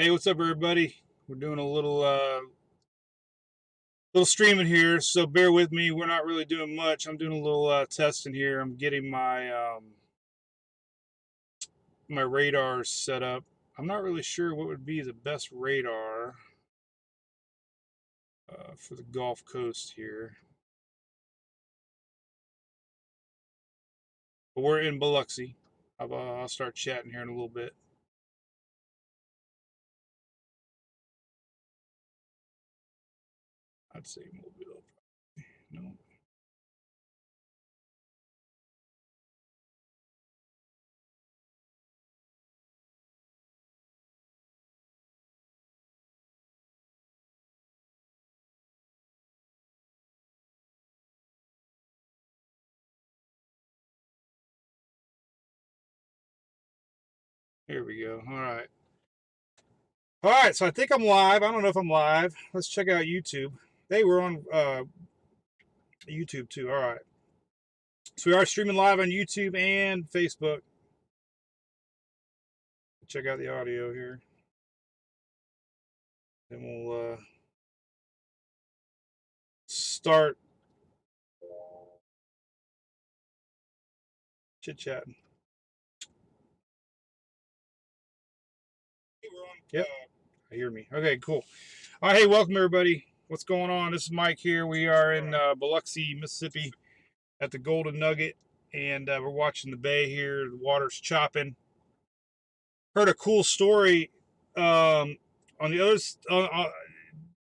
Hey, what's up, everybody? We're doing a little streaming here, so bear with me. We're not really doing much. I'm doing a little testing here. I'm getting my radars set up. I'm not really sure what would be the best radar for the Gulf Coast here, but we're in Biloxi. I'll start chatting here in a little bit. I'd say Mobile. No. Here we go. All right. All right. So I think I'm live. I don't know if I'm live. Let's check out YouTube. Hey, we're on YouTube too. All right. So we are streaming live on YouTube and Facebook. Check out the audio here. Then we'll start chit chatting. Yep. I hear me. Okay, cool. All right, hey, welcome everybody. What's going on? This is Mike here. We are in Biloxi, Mississippi at the Golden Nugget, and we're watching the bay here. The water's chopping. Heard a cool story on the other.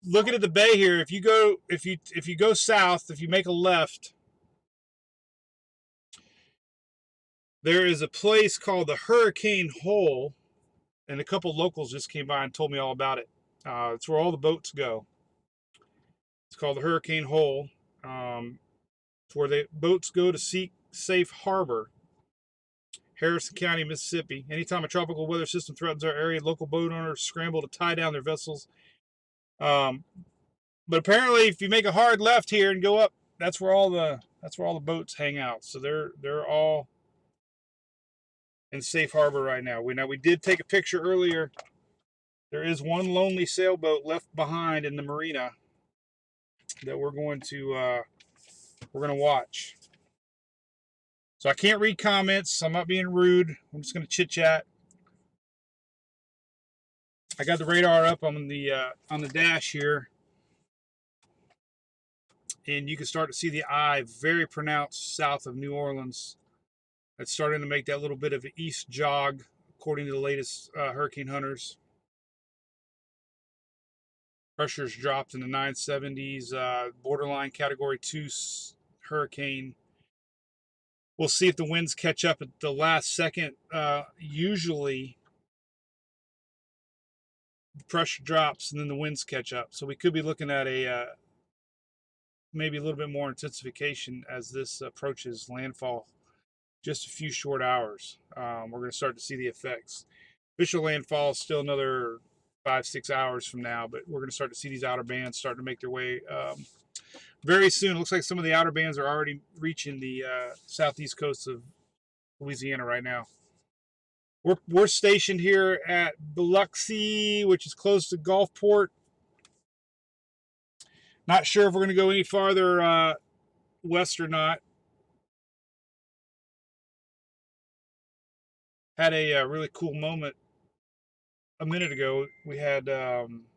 Looking at the bay here, if you go south, if you make a left, there is a place called the Hurricane Hole, and a couple locals just came by and told me all about it. It's where all the boats go. It's called the Hurricane Hole. It's where the boats go to seek safe harbor. Harrison County, Mississippi. Anytime a tropical weather system threatens our area, local boat owners scramble to tie down their vessels. But apparently, if you make a hard left here and go up, that's where all the boats hang out. So they're all in safe harbor right now. We did take a picture earlier. There is one lonely sailboat left behind in the marina that we're going to watch. So I can't read comments. I'm not being rude. I'm just going to chit chat. I got the radar up on the dash here, and you can start to see the eye very pronounced south of New Orleans. It's starting to make that little bit of an east jog, according to the latest hurricane hunters. Pressure's dropped in the 970s, borderline Category 2 hurricane. We'll see if the winds catch up at the last second. Usually, the pressure drops and then the winds catch up. So we could be looking at a maybe a little bit more intensification as this approaches landfall. Just a few short hours. We're going to start to see the effects. Official landfall is still another 5-6 hours from now, but we're going to start to see these outer bands start to make their way very soon. It looks like some of the outer bands are already reaching the southeast coast of Louisiana right now. We're stationed here at Biloxi, which is close to Gulfport. Not sure if we're going to go any farther west or not. Had a really cool moment a minute ago. We had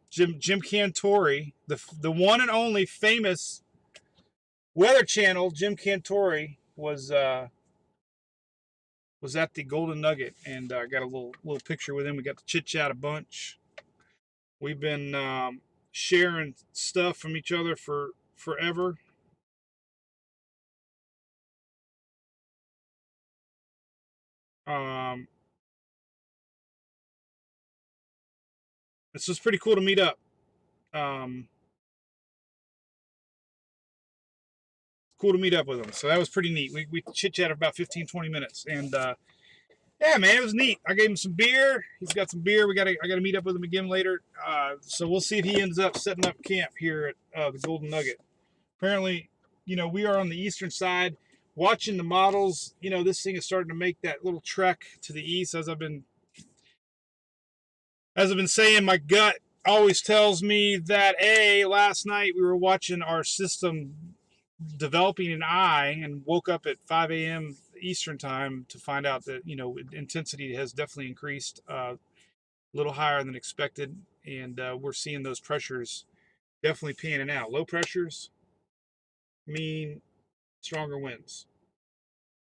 Jim Cantore, the one and only famous Weather Channel. Jim Cantore was at the Golden Nugget, and I got a little picture with him. We got to chit chat a bunch. We've been sharing stuff from each other for forever. It's just pretty cool to meet up. Cool to meet up with him. So that was pretty neat. We chit chatted about 15-20 minutes, and yeah, man, it was neat. I gave him some beer. He's got some beer. I gotta meet up with him again later. So we'll see if he ends up setting up camp here at the Golden Nugget. Apparently, we are on the eastern side. Watching the models, this thing is starting to make that little trek to the east as I've been As I've been saying, my gut always tells me that last night we were watching our system developing an eye and woke up at 5 a.m. Eastern time to find out that intensity has definitely increased, a little higher than expected, and we're seeing those pressures definitely panning out. Low pressures mean stronger winds,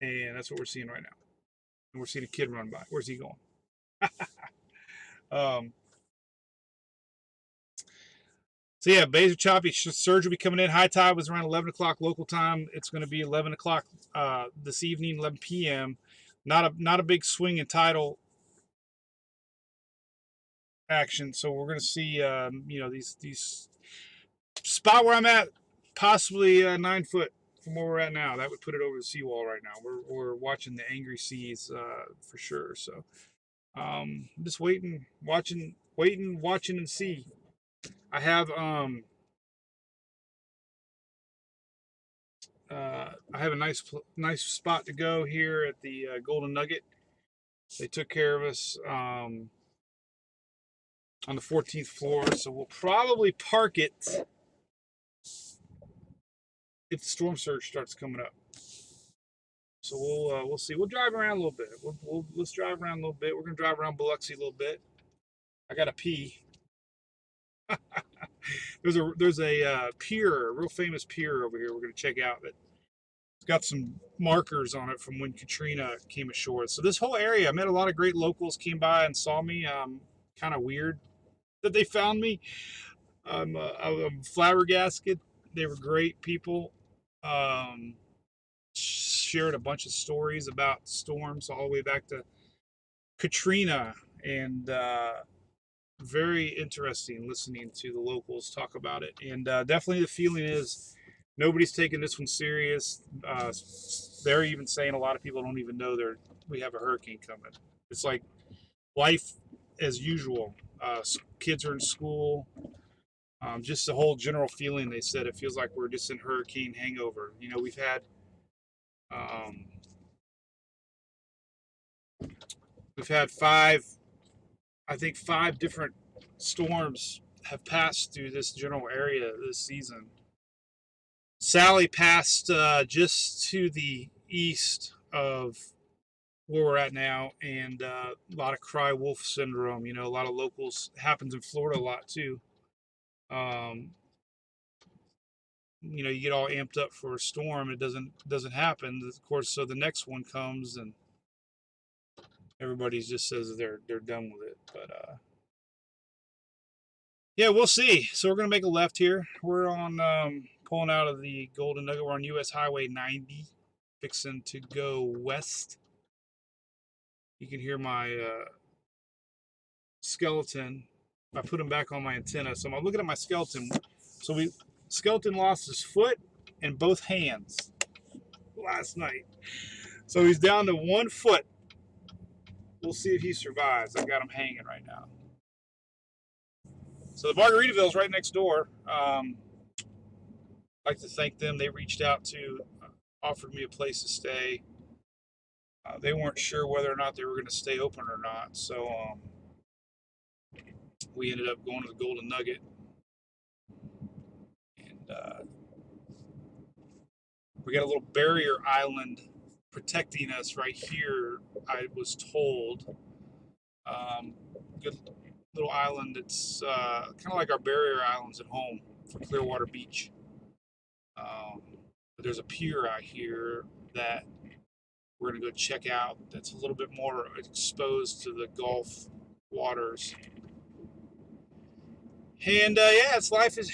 and that's what we're seeing right now. And we're seeing a kid run by. Where's he going? um, So yeah, bays are choppy. Surge will be coming in. High tide was around 11 o'clock local time. It's going to be 11 o'clock this evening, 11 p.m. Not a big swing in tidal action. So we're going to see these spot where I'm at, possibly 9 foot from where we're at now. That would put it over the seawall right now. We're watching the angry seas for sure. So just watching, and see. I have a nice spot to go here at the Golden Nugget. They took care of us on the 14th floor, so we'll probably park it if the storm surge starts coming up. So we'll see. We'll drive around a little bit. Let's drive around a little bit. We're gonna drive around Biloxi a little bit. I gotta pee. There's a pier, a real famous pier over here. We're gonna check out that. It's got some markers on it from when Katrina came ashore. So this whole area, I met a lot of great locals, came by and saw me. Kind of weird that they found me. I'm flabbergasted. They were great people. Um, Shared a bunch of stories about storms all the way back to Katrina, and very interesting listening to the locals talk about it. And definitely the feeling is nobody's taking this one serious. They're even saying a lot of people don't even know we have a hurricane coming. It's like life as usual. Kids are in school. Just the whole general feeling. They said it feels like we're just in hurricane hangover. Um, we've had five different storms have passed through this general area this season. Sally passed just to the east of where we're at now, and a lot of cry wolf syndrome. A lot of locals, happens in Florida a lot too. Um, you get all amped up for a storm, it doesn't happen, of course. So the next one comes, and everybody just says they're done with it. But yeah, we'll see. So we're gonna make a left here. We're on pulling out of the Golden Nugget. We're on US Highway 90, fixing to go west. You can hear my skeleton. I put him back on my antenna, so I'm looking at my skeleton. So skeleton lost his foot and both hands last night, so he's down to 1 foot. We'll see if he survives. I've got him hanging right now. So the Margaritaville's right next door. I'd like to thank them. They reached out to, offered me a place to stay. They weren't sure whether or not they were going to stay open or not, so we ended up going to the Golden Nugget, and we got a little barrier island protecting us right here, I was told. Good little island. It's kind of like our barrier islands at home for Clearwater Beach. But there's a pier out here that we're going to go check out that's a little bit more exposed to the Gulf waters. And yeah, life is,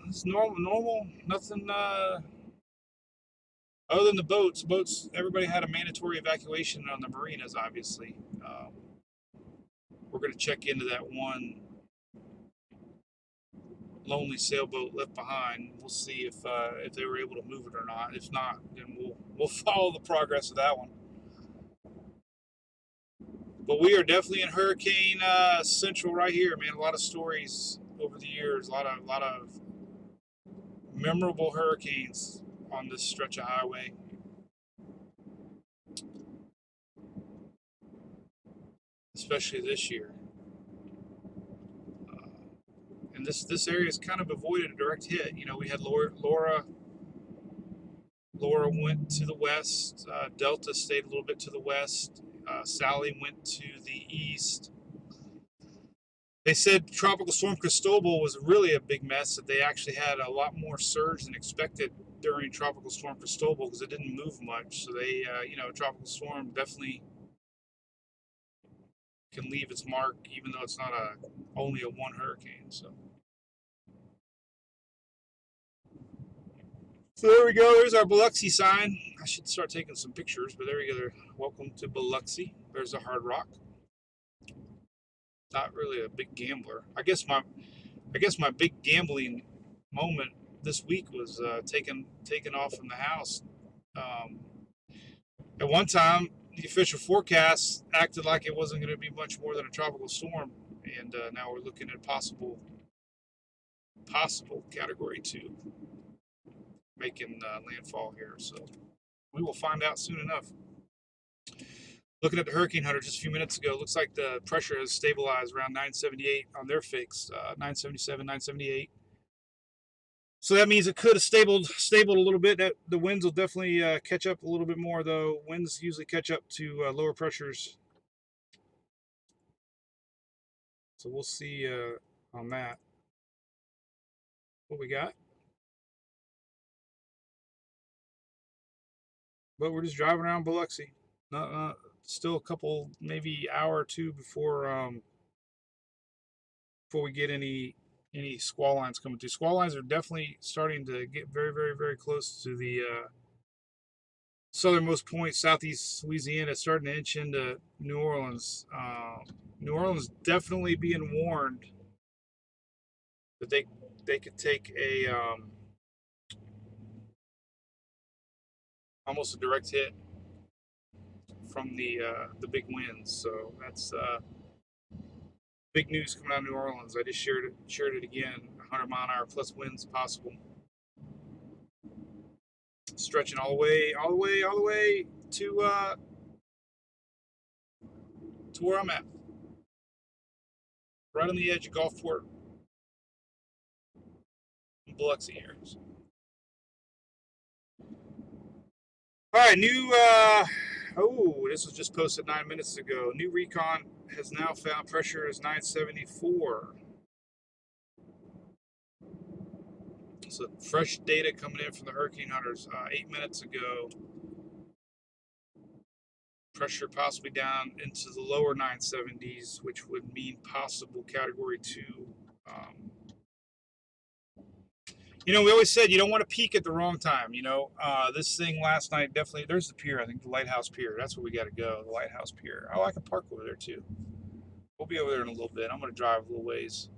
it's normal. Nothing other than the boats. Everybody had a mandatory evacuation on the marinas, obviously. We're going to check into that one lonely sailboat left behind. We'll see if they were able to move it or not. If not, then we'll follow the progress of that one. But we are definitely in hurricane central right here, man. A lot of stories over the years, a lot of memorable hurricanes on this stretch of highway. Especially this year. and this area is kind of avoided a direct hit. You know, we had Laura went to the west. Delta stayed a little bit to the west. Sally went to the east. They said Tropical Storm Cristobal was really a big mess, that they actually had a lot more surge than expected during Tropical Storm Cristobal because it didn't move much. So they, Tropical Storm definitely can leave its mark, even though it's not only a one hurricane. So there we go. There's our Biloxi sign. I should start taking some pictures, but there we go. Welcome to Biloxi. There's a Hard Rock. Not really a big gambler. I guess my big gambling moment this week was taking off from the house. At one time, the official forecast acted like it wasn't going to be much more than a tropical storm, and now we're looking at possible Category 2 making landfall here. So we will find out soon enough. Looking at the Hurricane Hunter just a few minutes ago, looks like the pressure has stabilized around 978 on their fix, 977, 978. So that means it could have stabled a little bit. The winds will definitely catch up a little bit more, though. Winds usually catch up to lower pressures. So we'll see on that what we got. But we're just driving around Biloxi. Still a couple, maybe hour or two before we get any squall lines coming through. Squall lines are definitely starting to get very, very, very close to the southernmost point, southeast Louisiana. It's starting to inch into New Orleans. New Orleans definitely being warned that they could take a almost a direct hit from the big winds. So that's big news coming out of New Orleans. I just shared it again. 100-mile-an-hour plus winds possible. Stretching all the way to where I'm at. Right on the edge of Gulfport, Biloxi here. So. All right, this was just posted 9 minutes ago. New recon has now found pressure is 974. So fresh data coming in from the Hurricane Hunters 8 minutes ago. Pressure possibly down into the lower 970s, which would mean possible Category 2. We always said you don't want to peak at the wrong time. This thing last night definitely, there's the pier, I think the Lighthouse Pier. That's where we got to go, the Lighthouse Pier. Oh, I can park over there too. We'll be over there in a little bit. I'm going to drive a little ways.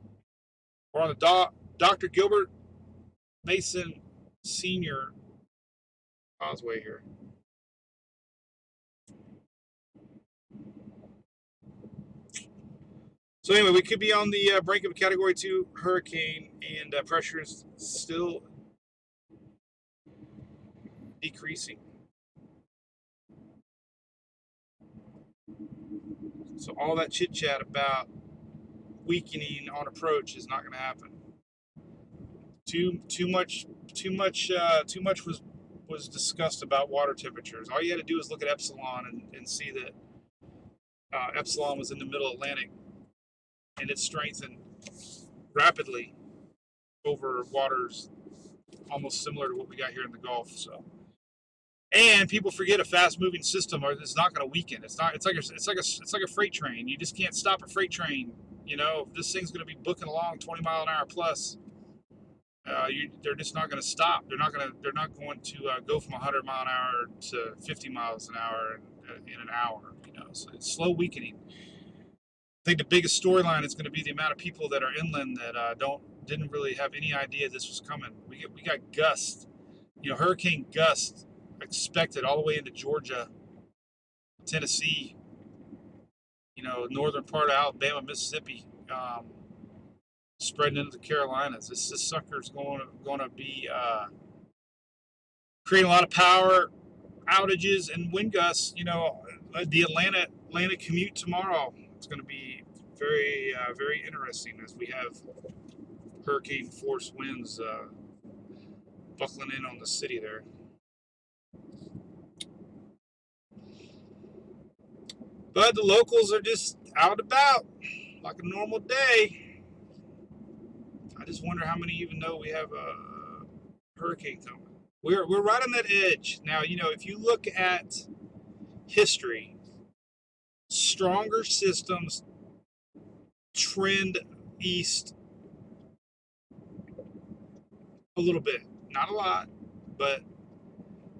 We're on the Dr. Gilbert Mason Sr. Causeway here. So anyway, we could be on the brink of a Category 2 hurricane, and pressure is still decreasing. So all that chit chat about weakening on approach is not going to happen. Too much was discussed about water temperatures. All you had to do is look at Epsilon and see that Epsilon was in the middle Atlantic, and it strengthened rapidly over waters almost similar to what we got here in the Gulf. So, and people forget a fast-moving system is not going to weaken. It's like a freight train. You just can't stop a freight train. If this thing's going to be booking along 20-mile-an-hour plus, they're just not going to stop. They're not going to go from 100 mile an hour to 50 miles an hour in an hour. So it's slow weakening. I think the biggest storyline is going to be the amount of people that are inland that didn't really have any idea this was coming. We got gusts, hurricane gusts expected all the way into Georgia, Tennessee, northern part of Alabama, Mississippi, spreading into the Carolinas. This sucker's going to be creating a lot of power outages and wind gusts. The Atlanta commute tomorrow. It's going to be very, very interesting as we have hurricane force winds buckling in on the city there. But the locals are just out and about like a normal day. I just wonder how many even know we have a hurricane coming. We're right on that edge. Now, if you look at history, stronger systems trend east a little bit. Not a lot, but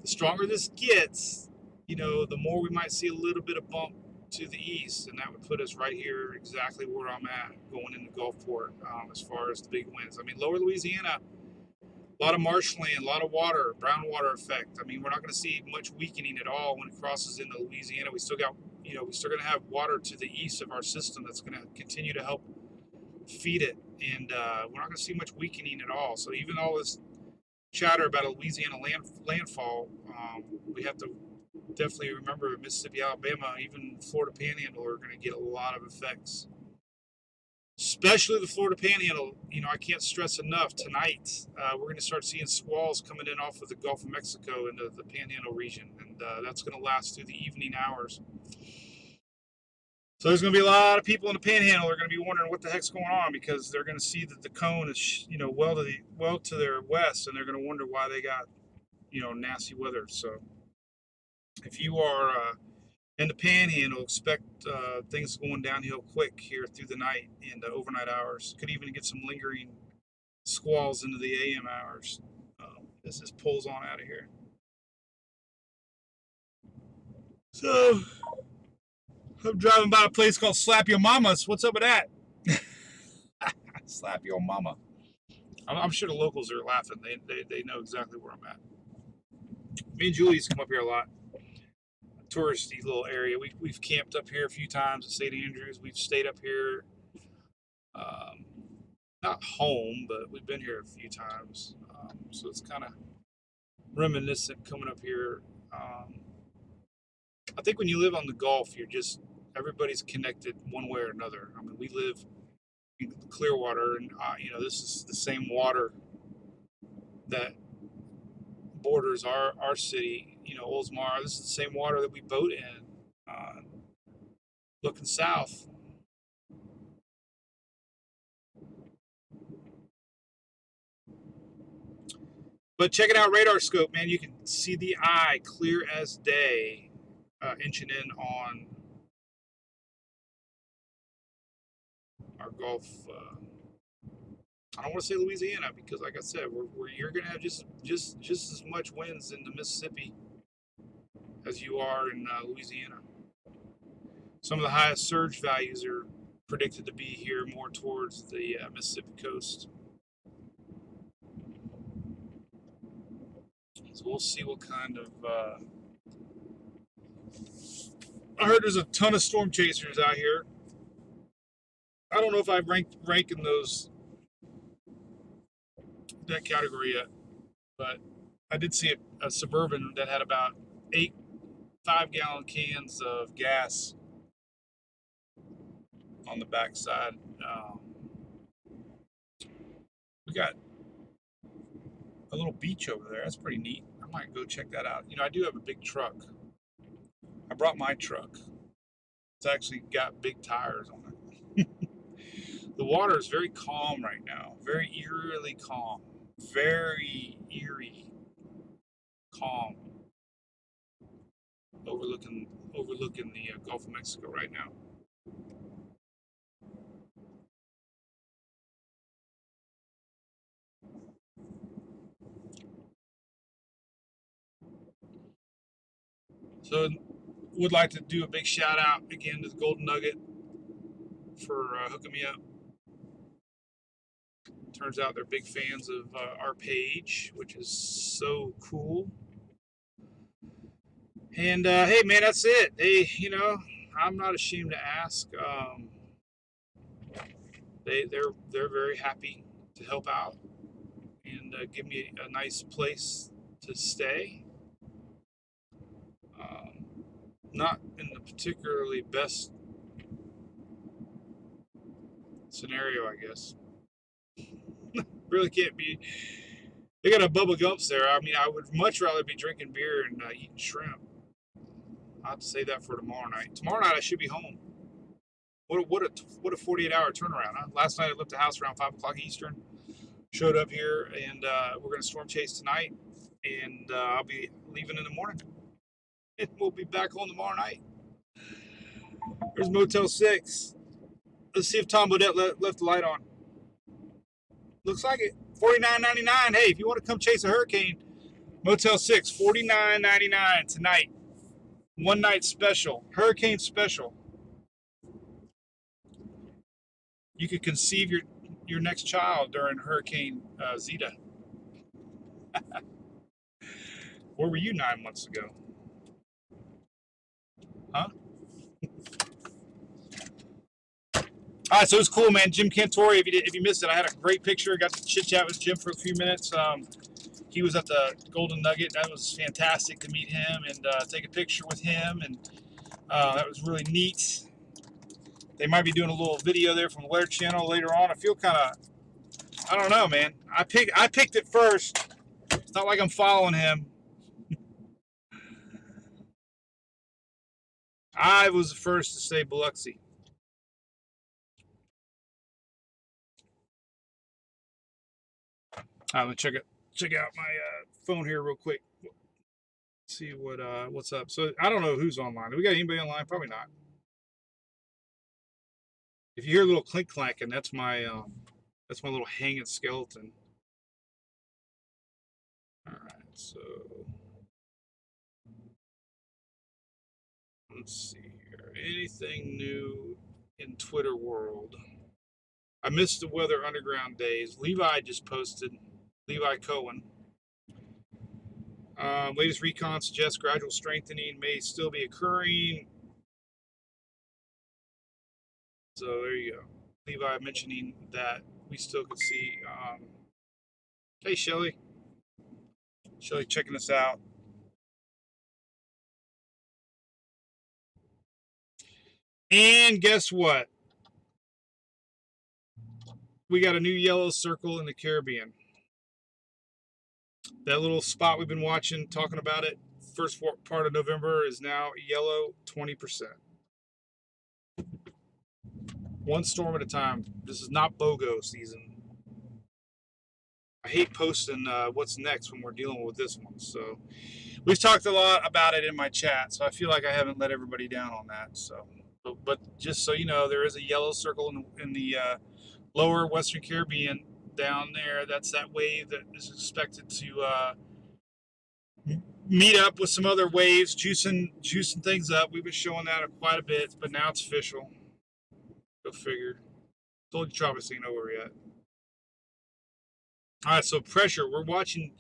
the stronger this gets, the more we might see a little bit of bump to the east, and that would put us right here exactly where I'm at going into Gulfport as far as the big winds. I mean, lower Louisiana, a lot of marshland, a lot of water, brown water effect. I mean, we're not going to see much weakening at all when it crosses into Louisiana. We still got, we're still going to have water to the east of our system that's going to continue to help feed it, and we're not going to see much weakening at all. So even all this chatter about a Louisiana landfall, we have to definitely remember Mississippi, Alabama, even Florida Panhandle are going to get a lot of effects. Especially the Florida Panhandle. I can't stress enough, tonight we're going to start seeing squalls coming in off of the Gulf of Mexico into the Panhandle region, and that's going to last through the evening hours. So there's going to be a lot of people in the Panhandle are going to be wondering what the heck's going on, because they're going to see that the cone is, well to their west, and they're going to wonder why they got, nasty weather. So if you are in the Panhandle, expect things going downhill quick here through the night and the overnight hours. Could even get some lingering squalls into the AM hours as this pulls on out of here. So I'm driving by a place called Slap Your Mama's. What's up with that? Slap Your Mama. I'm sure the locals are laughing. They know exactly where I'm at. Me and Julie's come up here a lot. Touristy little area. We've camped up here a few times at St. Andrews. We've stayed up here. Not home, but we've been here a few times. So it's kind of reminiscent coming up here. I think when you live on the Gulf, everybody's connected one way or another. I mean, we live in Clearwater, and this is the same water that borders our city. Oldsmar. This is the same water that we boat in, looking south. But checking out radar scope, man, you can see the eye clear as day, inching in on our Gulf. I don't want to say Louisiana, because, like I said, you're going to have just as much winds in the Mississippi as you are in Louisiana. Some of the highest surge values are predicted to be here more towards the Mississippi coast. So we'll see what kind of. I heard there's a ton of storm chasers out here. I don't know if I've rank in that category yet, but I did see a Suburban that had about 8 5-gallon cans of gas on the backside. We got a little beach over there. That's pretty neat. I might go check that out. I do have a big truck. I brought my truck. It's actually got big tires on it. The water is very calm right now. Very eerily calm. Very eerie calm. Overlooking the Gulf of Mexico right now. So would like to do a big shout out again to the Golden Nugget for hooking me up. Turns out they're big fans of our page, which is so cool. And hey, man, that's it. Hey, I'm not ashamed to ask. They're very happy to help out and give me a nice place to stay. Not in the particularly best scenario, I guess. really can't be. They got a Bubba Gumps there. I mean, I would much rather be drinking beer and eating shrimp. I'll have to say that for tomorrow night. Tomorrow night I should be home. What a 48-hour turnaround, huh? Last night I left the house around 5 o'clock Eastern. Showed up here, and we're going to storm chase tonight, and I'll be leaving in the morning. And we'll be back home tomorrow night. There's Motel 6. Let's see if Tom Bodette left the light on. Looks like it. $49.99. Hey, if you want to come chase a hurricane, Motel 6, $49.99 tonight. One night special. Hurricane special. You could conceive your next child during Hurricane Zeta. Where were you 9 months ago? Huh? All right, so it was cool, man. Jim Cantore, if you missed it, I had a great picture. I got to chit chat with Jim for a few minutes. He was at the Golden Nugget. That was fantastic to meet him and take a picture with him, and that was really neat. They might be doing a little video there from the Laird channel later on. I feel kind of, I don't know, man. I picked it first. It's not like I'm following him. I was the first to say Biloxi. I'm gonna check out my phone here real quick. See what's up. So I don't know who's online. Do we got anybody online? Probably not. If you hear a little clink clanking, that's my little hanging skeleton. All right, so let's see here. Anything new in Twitter world? I missed the Weather Underground days. Levi just posted. Levi Cohen. Latest recon suggests gradual strengthening may still be occurring. So there you go. Levi mentioning that we still could see. Hey, Shelly. Shelly checking us out. And guess what? We got a new yellow circle in the Caribbean. That little spot we've been watching, talking about it, first part of November is now yellow 20%. One storm at a time. This is not BOGO season. I hate posting what's next when we're dealing with this one. So we've talked a lot about it in my chat, so I feel like I haven't let everybody down on that. So, but just so you know, there is a yellow circle in the lower Western Caribbean down there. That's that wave that is expected to meet up with some other waves, juicing things up. We've been showing that quite a bit, but now it's official. Go figure. Told you Travis ain't over yet. All right, so pressure. We're watching.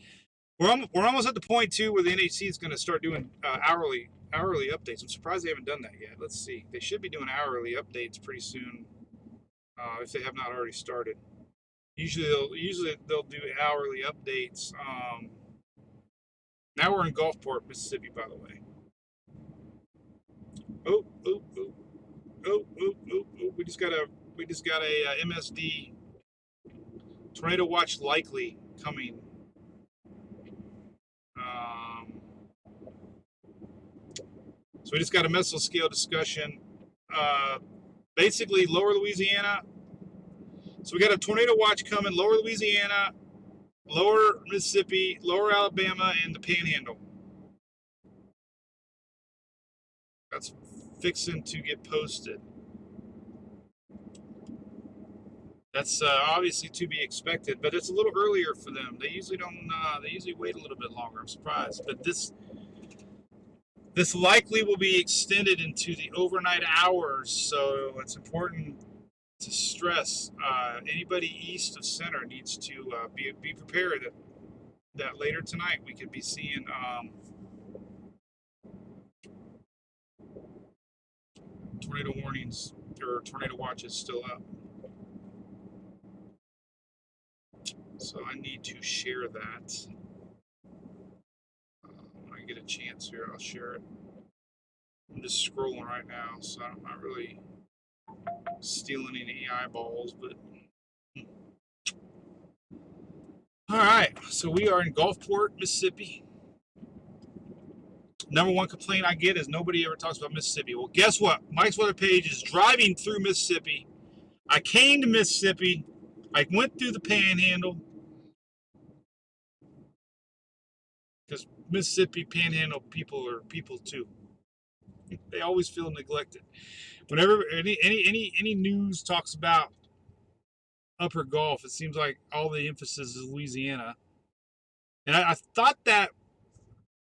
We're almost at the point too where the NHC is going to start doing hourly updates. I'm surprised they haven't done that yet. Let's see. They should be doing hourly updates pretty soon, if they have not already started. Usually they'll do hourly updates. Now we're in Gulfport, Mississippi, by the way. Oh. We just got a MSD tornado watch likely coming. So we just got a mesoscale discussion. Basically, lower Louisiana. So we got a tornado watch coming, lower Louisiana, lower Mississippi, lower Alabama, and the Panhandle. That's fixing to get posted. That's obviously to be expected, but it's a little earlier for them. They usually don't. They usually wait a little bit longer. I'm surprised, but this likely will be extended into the overnight hours. So it's important to stress anybody east of center needs to be prepared that later tonight we could be seeing tornado warnings or tornado watches still up. So I need to share that. When I get a chance here, I'll share it. I'm just scrolling right now, so I'm not really stealing any eyeballs, but All right, so we are in Gulfport, Mississippi. Number one complaint I get is nobody ever talks about Mississippi. Well, guess what? Mike's Weather Page is driving through Mississippi. I came to Mississippi. I went through the Panhandle because Mississippi Panhandle people are people too. They always feel neglected. Whenever any news talks about Upper Gulf, it seems like all the emphasis is Louisiana. And I thought that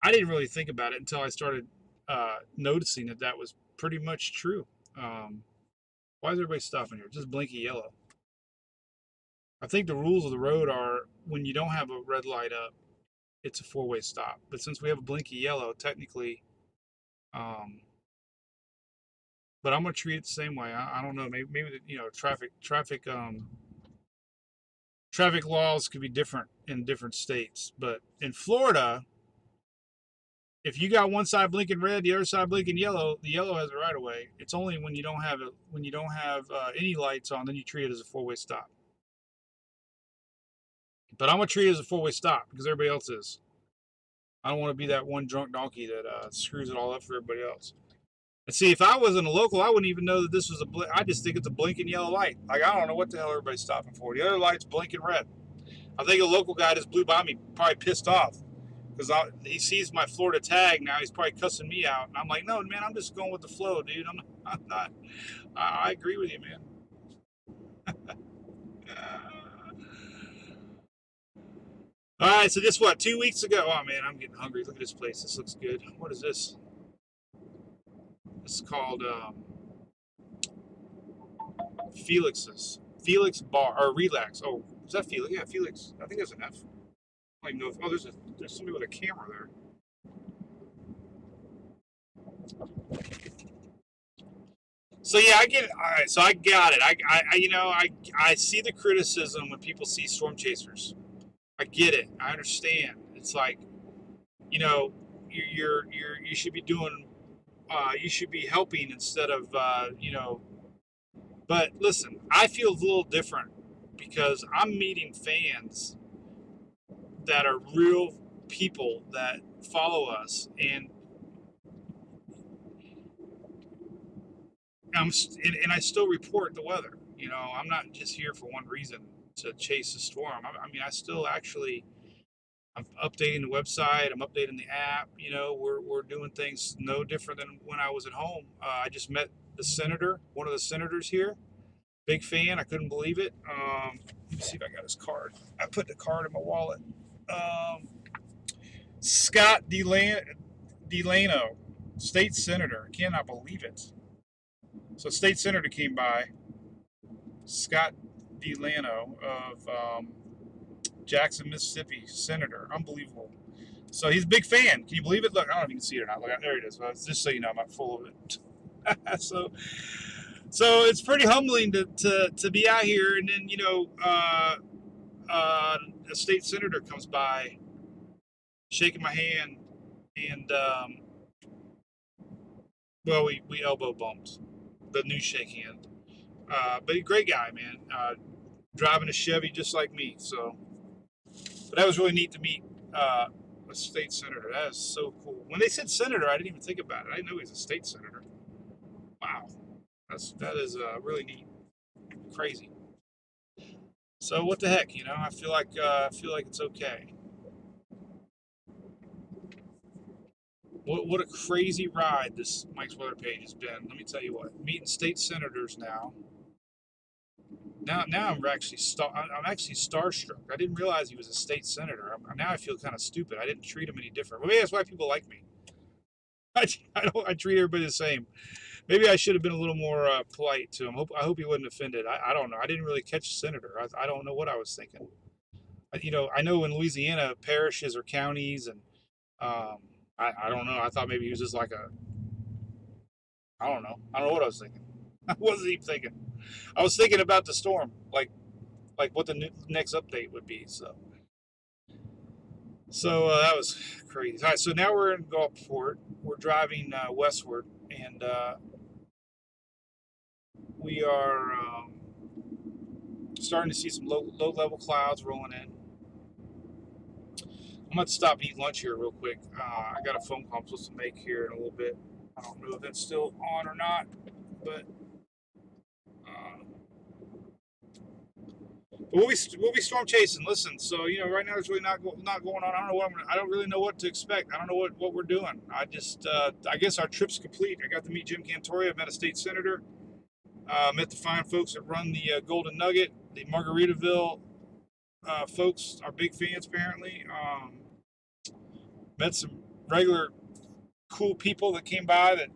I didn't really think about it until I started noticing that that was pretty much true. Why is everybody stopping here? Just blinky yellow. I think the rules of the road are when you don't have a red light up, it's a four-way stop. But since we have a blinky yellow, technically, um, but I'm gonna treat it the same way. I don't know. Maybe traffic laws could be different in different states. But in Florida, if you got one side blinking red, the other side blinking yellow, the yellow has the right of way. It's only when you don't have any lights on, then you treat it as a four-way stop. But I'm gonna treat it as a four-way stop because everybody else is. I don't want to be that one drunk donkey that screws it all up for everybody else. And see, if I wasn't a local, I wouldn't even know that this was I just think it's a blinking yellow light. Like, I don't know what the hell everybody's stopping for. The other light's blinking red. I think a local guy just blew by me, probably pissed off because he sees my Florida tag now. He's probably cussing me out, and I'm like, no, man, I'm just going with the flow, dude. I'm not. I agree with you, man. All right, so this what 2 weeks ago? Oh man, I'm getting hungry. Look at this place. This looks good. What is this? This is called Felix Bar or Relax. Oh, is that Felix? Yeah, Felix. I think there's an F. I don't even know if. Oh, there's somebody with a camera there. So yeah, I get it. All right, so I got it. I see the criticism when people see storm chasers. I get it. I understand. It's like, you should be doing, you should be helping instead of, But listen, I feel a little different because I'm meeting fans that are real people that follow us, and I still report the weather. I'm not just here for one reason to chase the storm. I mean, I still actually. I'm updating the website. I'm updating the app. We're doing things no different than when I was at home. I just met the senator, one of the senators here. Big fan. I couldn't believe it. Let me see if I got his card. I put the card in my wallet. Scott Delano, state senator. I cannot believe it. So, state senator came by. Scott Delano of Jackson, Mississippi, senator. Unbelievable. So he's a big fan. Can you believe it? Look, I don't know if you can see it or not. Look, there it is. Well, just so you know, I'm not full of it. so it's pretty humbling to be out here, and then a state senator comes by, shaking my hand, and well, we elbow bumped. The new shake hand. But a great guy, man. Driving a Chevy just like me. So, but that was really neat to meet. A state senator. That is so cool. When they said senator, I didn't even think about it. I didn't know he was a state senator. Wow, that is really neat. Crazy. So what the heck, I feel like it's okay. What a crazy ride this Mike's Weather Page has been. Let me tell you what. Meeting state senators now. Now I'm actually starstruck. I didn't realize he was a state senator. Now I feel kind of stupid. I didn't treat him any different. Maybe that's why people like me. I treat everybody the same. Maybe I should have been a little more polite to him. I hope he wasn't offended. I don't know. I didn't really catch the senator. I don't know what I was thinking. I know in Louisiana, parishes or counties, and I don't know. I thought maybe he was just like I don't know. I don't know what I was thinking. I wasn't even thinking. I was thinking about the storm, like what the next update would be. So that was crazy. All right, so now we're in Gulfport. We're driving westward, and we are starting to see some low level clouds rolling in. I'm going to stop and eat lunch here real quick. I got a phone call I'm supposed to make here in a little bit. I don't know if that's still on or not, but we'll be storm chasing. Listen, so right now there's really not going on. I don't really know what to expect. I don't know what we're doing. I guess our trip's complete. I got to meet Jim Cantoria. I met a state senator. Met the fine folks that run the Golden Nugget, the Margaritaville folks are big fans apparently. Met some regular cool people that came by that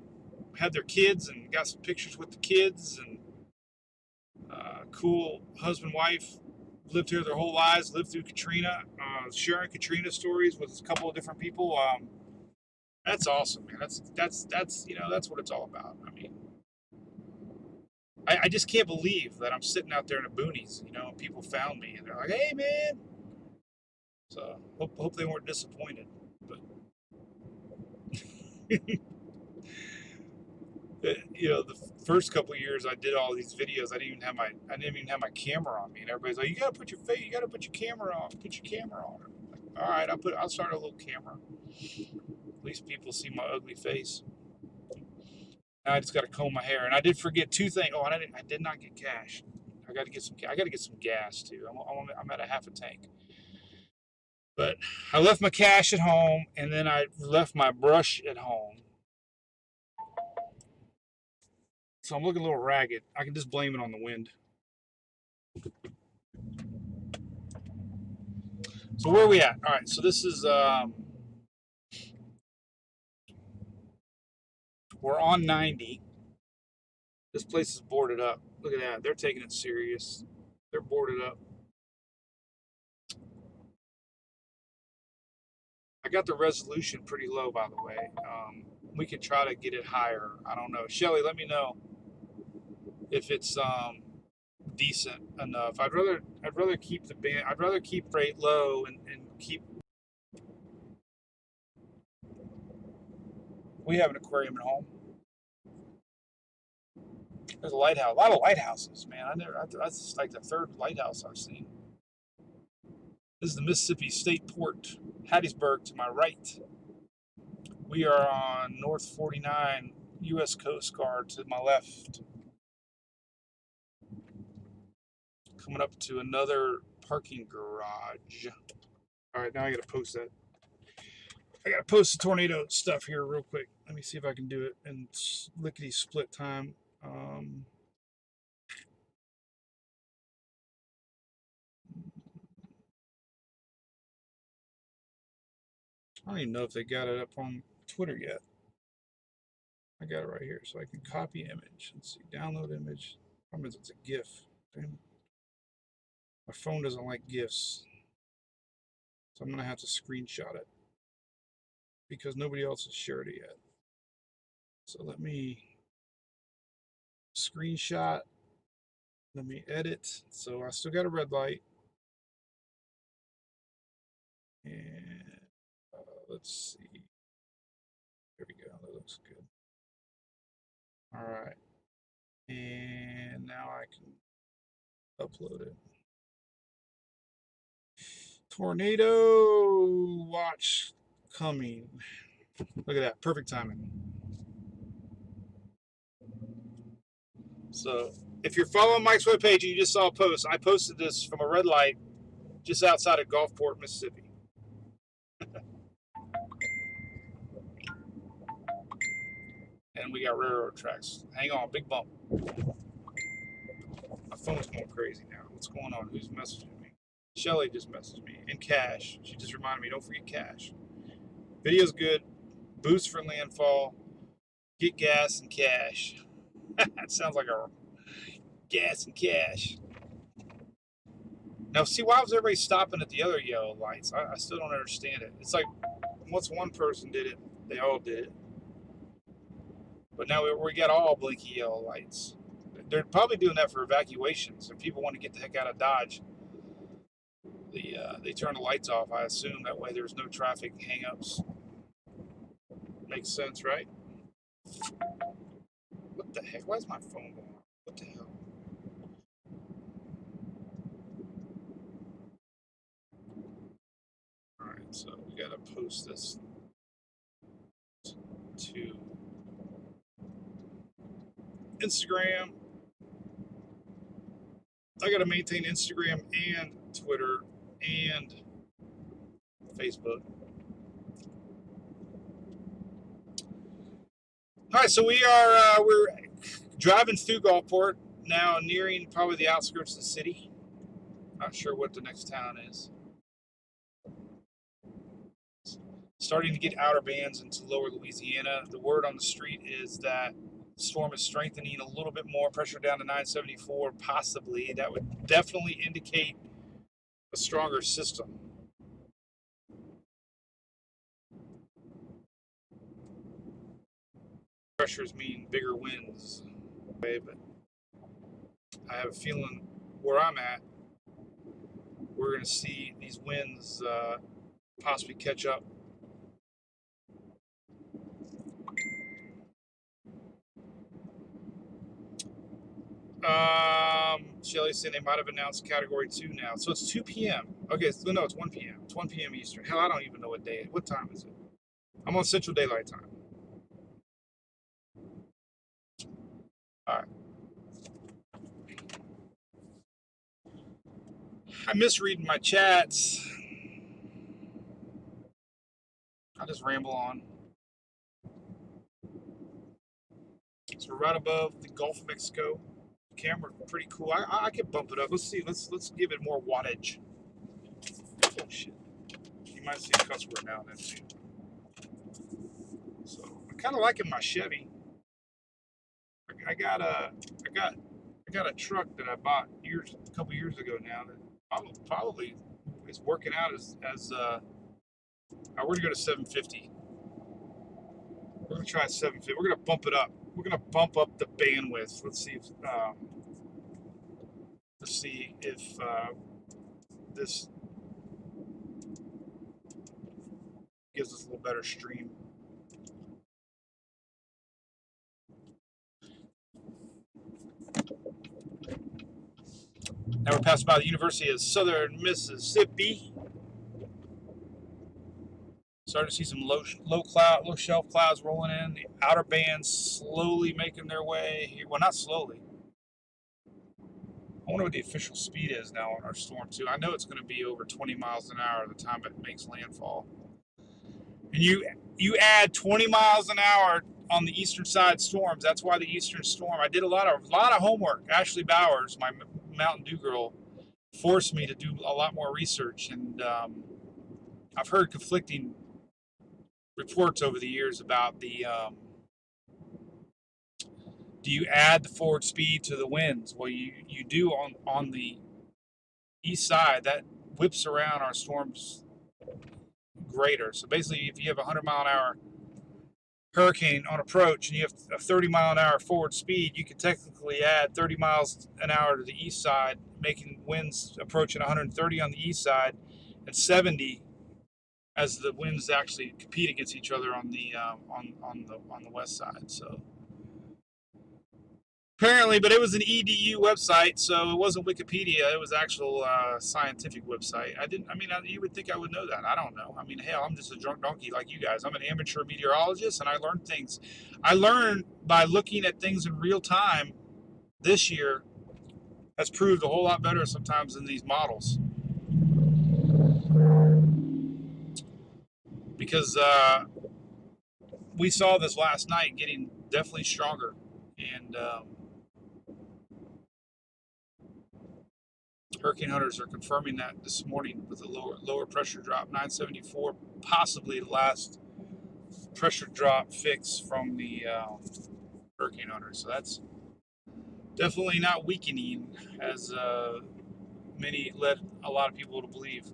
had their kids and got some pictures with the kids, and cool husband wife lived here their whole lives, lived through Katrina, sharing Katrina stories with a couple of different people. That's awesome, man. That's what it's all about. I mean, I just can't believe that I'm sitting out there in the boonies, and people found me and they're like, "Hey, man." So hope they weren't disappointed. But the first couple of years I did all these videos, I didn't even have my camera on me, and everybody's like, "You gotta put your camera on. Put your camera on." I'm like, all right, I'll start a little camera. At least people see my ugly face. Now I just got to comb my hair, and I did forget two things. Oh, and I did not get cash. I got to get some gas too. I'm at a half a tank. But I left my cash at home, and then I left my brush at home. So I'm looking a little ragged. I can just blame it on the wind. So where are we at? All right. So this is we're on 90. This place is boarded up. Look at that. They're taking it serious. They're boarded up. I got the resolution pretty low, by the way. We could try to get it higher. I don't know. Shelly, let me know if it's decent enough. I'd rather keep the band. I'd rather keep rate low and keep. We have an aquarium at home. There's a lighthouse. A lot of lighthouses, man. That's like the third lighthouse I've seen. This is the Mississippi State Port, Hattiesburg to my right. We are on North 49, U.S. Coast Guard to my left. Coming up to another parking garage. All right, now I got to post that. I got to post the tornado stuff here real quick. Let me see if I can do it in lickety split time. I don't even know if they got it up on Twitter yet. I got it right here, so I can copy image. Let's see, download image. Problem is, it's a GIF. Damn. My phone doesn't like GIFs, so I'm gonna have to screenshot it because nobody else has shared it yet. So let me screenshot. Let me edit. So I still got a red light, and let's see. There we go. That looks good. All right, and now I can upload it. Tornado watch coming. Look at that, perfect timing. So if you're following Mike's webpage and you just saw a post, I posted this from a red light just outside of Gulfport, Mississippi. And we got railroad tracks. Hang on, big bump. My phone's going crazy now. What's going on? Who's messaging me? Shelly just messaged me. And Cash. She just reminded me, don't forget Cash. Video's good. Boost for landfall. Get gas and cash. That sounds like a gas and cash. Now, see, why was everybody stopping at the other yellow lights? I still don't understand it. It's like once one person did it, they all did it. But now we got all blinky yellow lights. They're probably doing that for evacuations. If people want to get the heck out of Dodge, they turn the lights off. I assume that way there's no traffic hang-ups. Makes sense, right? What the heck? Why is my phone going off? What the hell? All right, so to post this to Instagram. I got to maintain Instagram and Twitter and Facebook. All right, so we're driving through Gulfport now, nearing probably the outskirts of the city. Not sure what the next town is. Starting to get outer bands into lower Louisiana. The word on the street is that the storm is strengthening a little bit more, pressure down to 974, possibly. That would definitely indicate a stronger system. Pressures mean bigger winds. Okay, but I have a feeling where I'm at, we're going to see these winds possibly catch up. Shelly's saying they might have announced Category 2 now. So it's 2 p.m. Okay, so no, it's 1 p.m. It's 1 p.m. Eastern. Hell, I don't even know what time is it? I'm on Central Daylight Time. All right. I miss reading my chats. I just ramble on. So we're right above the Gulf of Mexico. Camera pretty cool. I can bump it up. Let's see. Let's give it more wattage. Oh shit! You might see a cuss word now and then too. So I'm kind of liking my Chevy. I got a truck that I bought a couple years ago now that probably is working out as we're gonna go to 750. We're gonna try 750. We're gonna bump it up. We're gonna bump up the bandwidth. Let's see if this gives us a little better stream. Now we're passing by the University of Southern Mississippi. Starting to see some low shelf clouds rolling in. The outer bands slowly making their way here. Well, not slowly. I wonder what the official speed is now on our storm too. I know it's going to be over 20 miles an hour the time it makes landfall. And you add 20 miles an hour on the eastern side storms. That's why the eastern storm. I did a lot of homework. Ashley Bowers, my Mountain Dew girl, forced me to do a lot more research, and I've heard conflicting reports over the years about the do you add the forward speed to the winds? Well, you do on the east side. That whips around our storms greater. So basically, if you have a 100-mile-an-hour hurricane on approach and you have a 30-mile-an-hour forward speed, you can technically add 30 miles an hour to the east side, making winds approaching 130 on the east side and 70 as the winds actually compete against each other on the west side. So apparently, but it was an EDU website, so it wasn't Wikipedia. It was actual scientific website. You would think I would know that. I don't know. I mean, hell, I'm just a drunk donkey like you guys. I'm an amateur meteorologist, and I learned things. I learned by looking at things in real time. This year has proved a whole lot better sometimes than these models. Because we saw this last night getting definitely stronger, and hurricane hunters are confirming that this morning with a lower pressure drop, 974, possibly the last pressure drop fix from the hurricane hunters. So that's definitely not weakening, as many led a lot of people to believe.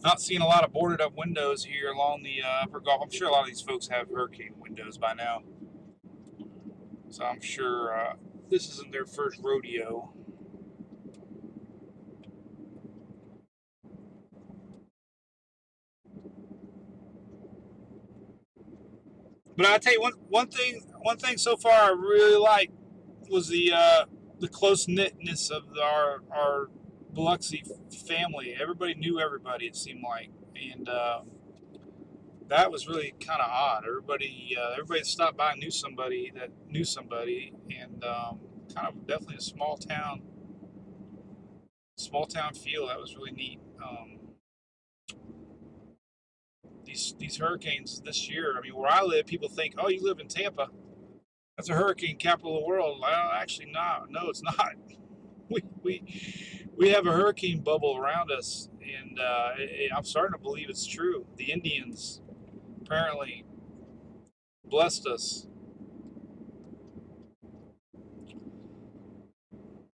Not seeing a lot of boarded up windows here along the upper Gulf. I'm sure a lot of these folks have hurricane windows by now. So I'm sure this isn't their first rodeo. But I tell you one thing so far I really liked was the close knitness of Biloxi family. Everybody knew everybody, it seemed like. And that was really kind of odd. Everybody that stopped by knew somebody that knew somebody, and kind of definitely a small town feel. That was really neat. These hurricanes this year. I mean, where I live, people think, "Oh, you live in Tampa. That's a hurricane capital of the world." Well, actually, not. No, it's not. We have a hurricane bubble around us, and I'm starting to believe it's true. The Indians apparently blessed us,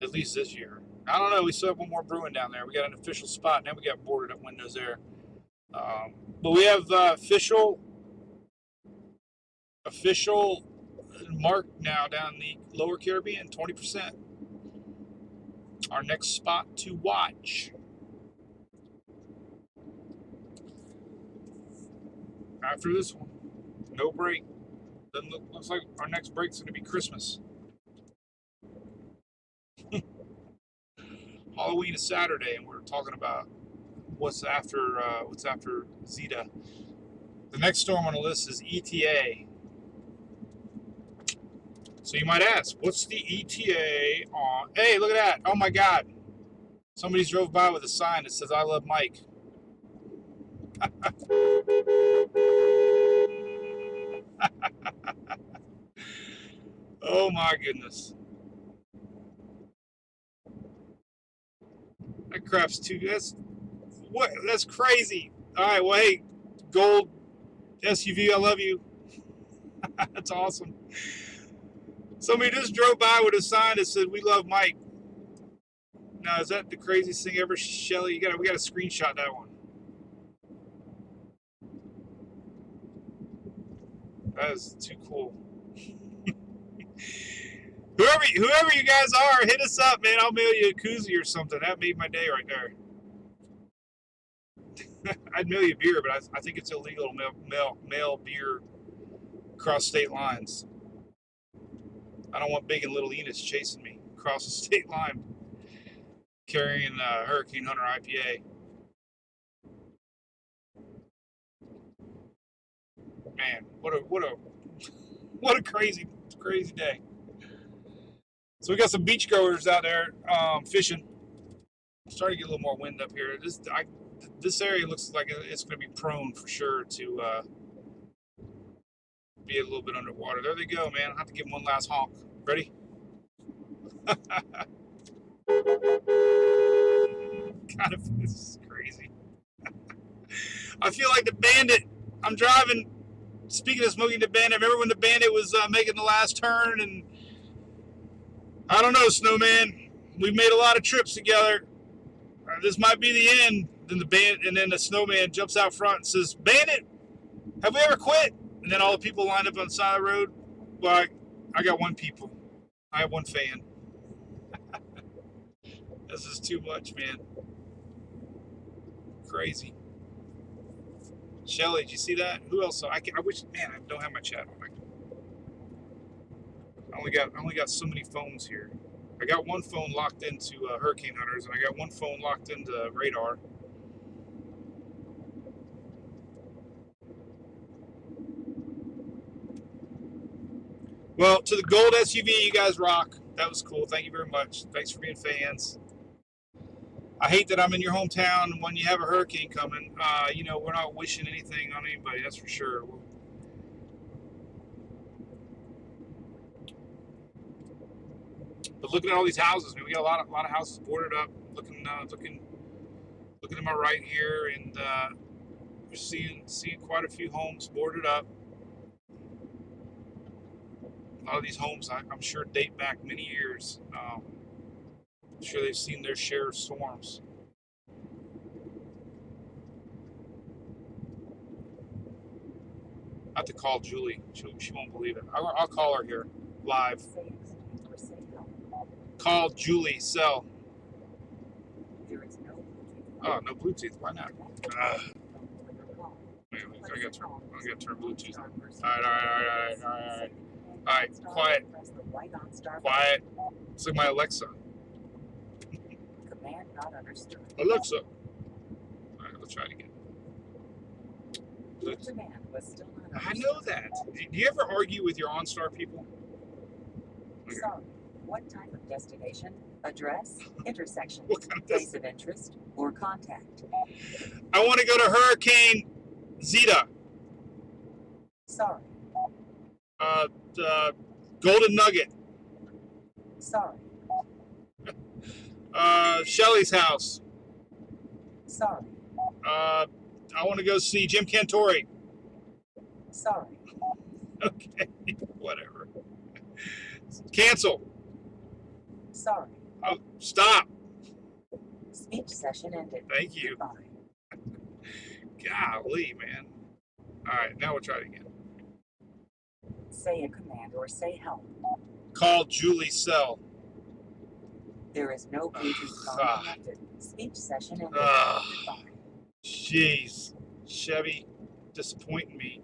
at least this year. I don't know. We still have one more brewing down there. We got an official spot, and then we got boarded up windows there. But we have official mark now down in the Lower Caribbean, 20%. Our next spot to watch. After this one, no break. Looks like our next break's going to be Christmas. Halloween is Saturday, and we're talking about what's after Zeta. The next storm on the list is ETA. So you might ask, what's the ETA on? Hey, look at that! Oh my God! Somebody drove by with a sign that says "I love Mike." Oh my goodness! That crap's too. That's crazy. All right, well, hey, gold SUV, I love you. That's awesome. Somebody just drove by with a sign that said "We love Mike." Now, is that the craziest thing ever, Shelly? We got to screenshot that one. That is too cool. Whoever you guys are, hit us up, man. I'll mail you a koozie or something. That made my day right there. I'd mail you a beer, but I think it's illegal to mail beer across state lines. I don't want Big and Little Enos chasing me across the state line carrying Hurricane Hunter IPA. Man, what a crazy day. So we got some beachgoers out there fishing. Starting to get a little more wind up here. This area looks like it's going to be prone for sure to be a little bit underwater. There they go, man. I'll have to give them one last honk. Ready? God, this is crazy. I feel like the Bandit. I'm driving. Speaking of Smoking the Bandit, remember when the Bandit was making the last turn? And I don't know, Snowman. We've made a lot of trips together. This might be the end. Then the Snowman jumps out front and says, "Bandit, have we ever quit?" And then all the people lined up on the side of the road. Well, I got one people. I have one fan. This is too much, man. Crazy. Shelly, did you see that? Who else? I wish, man, I don't have my chat on. I only got so many phones here. I got one phone locked into Hurricane Hunters, and I got one phone locked into Radar. Well, to the gold SUV, you guys rock. That was cool. Thank you very much. Thanks for being fans. I hate that I'm in your hometown when you have a hurricane coming. We're not wishing anything on anybody, that's for sure. But looking at all these houses, man, we got a lot of houses boarded up. Looking to my right here, and we're seeing quite a few homes boarded up. A lot of these homes, I'm sure, date back many years. I'm sure they've seen their share of storms. I have to call Julie. She won't believe it. I'll call her here live. Call Julie. Sell. Oh, no Bluetooth. Why not? I got to turn Bluetooth on. All right. Quiet. It's like my Alexa. Command not understood. Alexa. All right, let's try it again. Your command was still not I understood. know that. Do you ever argue with your OnStar people? Okay. Sorry. What type of destination, address, intersection, What kind of place of interest, or contact? I want to go to Hurricane Zeta. Sorry. Golden Nugget. Sorry. Shelly's house. Sorry. I want to go see Jim Cantori. Sorry. Okay, whatever. Cancel. Sorry. Oh, stop. Speech session ended. Thank you. Goodbye. Golly, man. All right, now we'll try it again. Say a command or say help. Call Julie Sell. There is no Bluetooth phone Ah. connected. Speech session ended. Ah. Goodbye. Jeez, Chevy, disappointing me.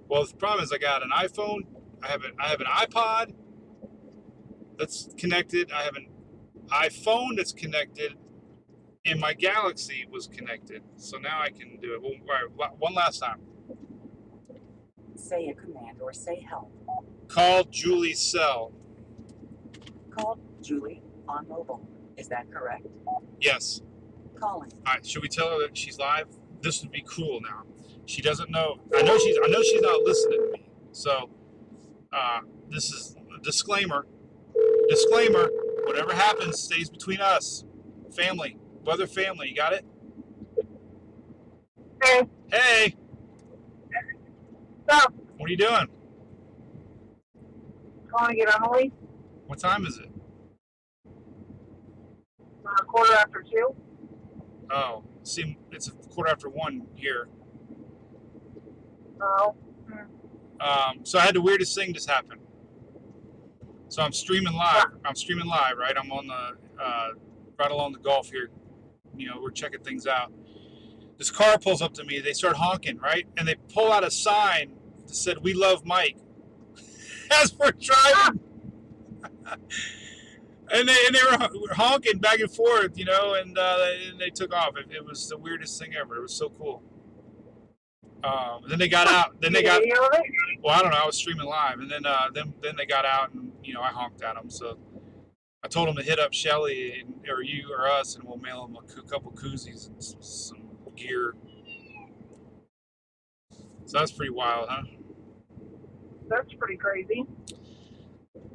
Well, the problem is I got an iPhone. I have an iPod that's connected. I have an iPhone that's connected, and my Galaxy was connected. So now I can do it. Well, all right, one last time. Say a command or say help. Call Julie Sell. Call Julie on mobile. Is that correct? Yes. Calling. All right. Should we tell her that she's live? This would be cruel now. She doesn't know. I know she's not listening to me. So, this is a disclaimer. Disclaimer. Whatever happens stays between us. Family. Weather family. You got it? Hey, Hey. stop. What are you doing? Calling to get Emily. What time is it? 2:15. Oh, see, it's 1:15 here. Oh. So I had the weirdest thing just happen. So I'm streaming live. Right? I'm on the right along the Gulf here. You know, we're checking things out. This car pulls up to me. They start honking, right? And they pull out a sign that said, "We love Mike." As we're driving. And they were honking back and forth, you know, and they took off. It was the weirdest thing ever. It was so cool. Then they got out. Then they got. Well, I don't know. I was streaming live, and then they got out, and you know, I honked at them. So I told them to hit up Shelly or you or us, and we'll mail them a couple koozies and some gear. So that's pretty wild, huh? That's pretty crazy.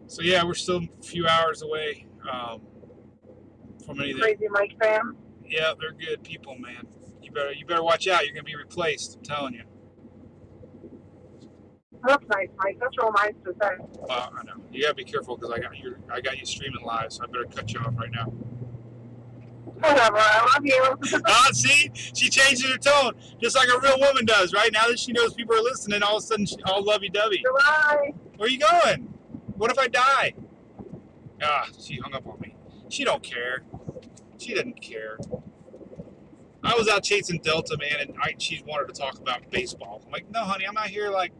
So yeah, we're still a few hours away from anything. Crazy Mike fan. Yeah, they're good people, man. You better watch out. You're gonna be replaced. I'm telling you. That's nice, Mike. That's real nice to say. Well, I know. You gotta be careful because I got you streaming live, so I better cut you off right now. Whatever. I love you. See, she changed her tone just like a real woman does, right? Now that she knows people are listening, all of a sudden, all lovey-dovey. Goodbye. Where are you going? What if I die? She hung up on me. She don't care. She doesn't care. I was out chasing Delta, man, and she wanted to talk about baseball. I'm like, no, honey, I'm not here like,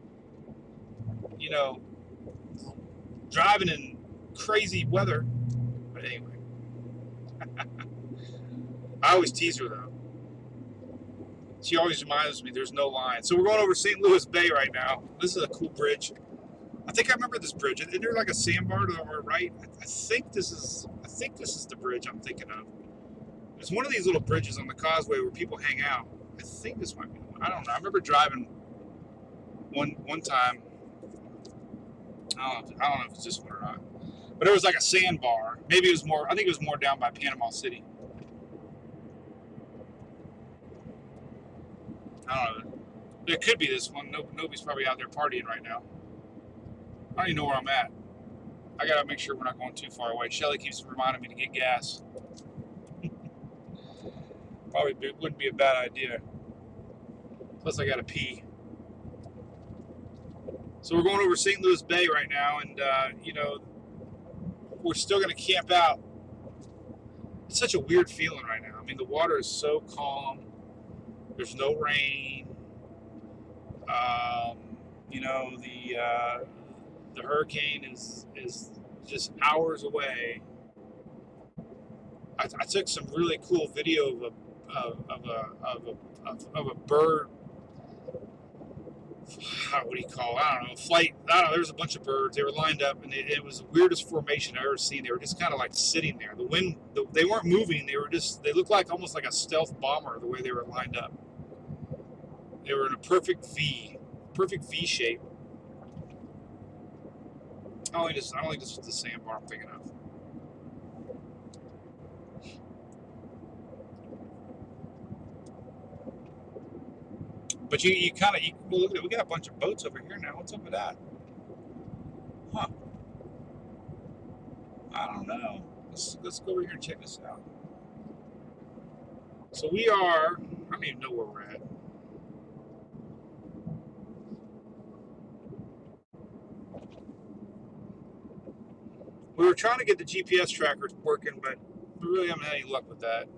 you know, driving in crazy weather. But anyway. I always tease her, though. She always reminds me there's no line. So we're going over St. Louis Bay right now. This is a cool bridge. I think I remember this bridge. Isn't there like a sandbar to our right? I think this is the bridge I'm thinking of. There's one of these little bridges on the causeway where people hang out. I think this might be the one. I don't know. I remember driving one time. I don't know if it's this one or not. But it was like a sandbar. Maybe it was more. I think it was more down by Panama City. I don't know. It could be this one. Nobody's probably out there partying right now. I don't even know where I'm at. I gotta make sure we're not going too far away. Shelly keeps reminding me to get gas. Probably wouldn't be a bad idea. Plus I gotta pee. So we're going over St. Louis Bay right now, and you know, we're still gonna camp out. It's such a weird feeling right now. I mean, the water is so calm. There's no rain. You know, the hurricane is just hours away. I took some really cool video of a bird. What do you call it? I don't know. Flight. I don't know. There was a bunch of birds. They were lined up, and it was the weirdest formation I've ever seen. They were just kind of like sitting there. The wind. They weren't moving. They were just. They looked like almost like a stealth bomber the way they were lined up. They were in a perfect V shape. I don't think this was the sandbar I'm thinking of. But you kind of look at it. We got a bunch of boats over here now. What's up with that? Huh? I don't know. Let's go over here and check this out. So we are. I don't even know where we're at. We were trying to get the GPS trackers working, but we really haven't had any luck with that.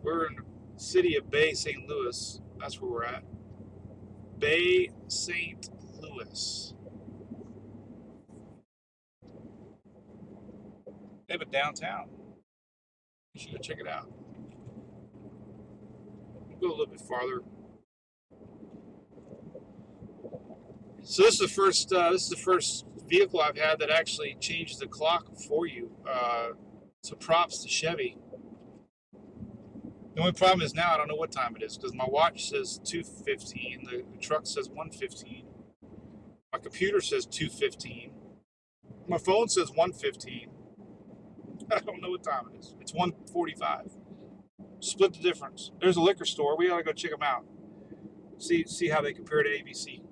We're in the city of Bay St. Louis. That's where we're at. Bay St. Louis. They have a downtown. You should go check it out. Go a little bit farther. So this is the first vehicle I've had that actually changed the clock for you. So props to Chevy. The only problem is now I don't know what time it is because my watch says 2:15, the truck says 1:15, my computer says 2:15, my phone says 1:15. I don't know what time it is. It's 1:45. Split the difference. There's a liquor store. We ought to go check them out. See how they compare to ABC.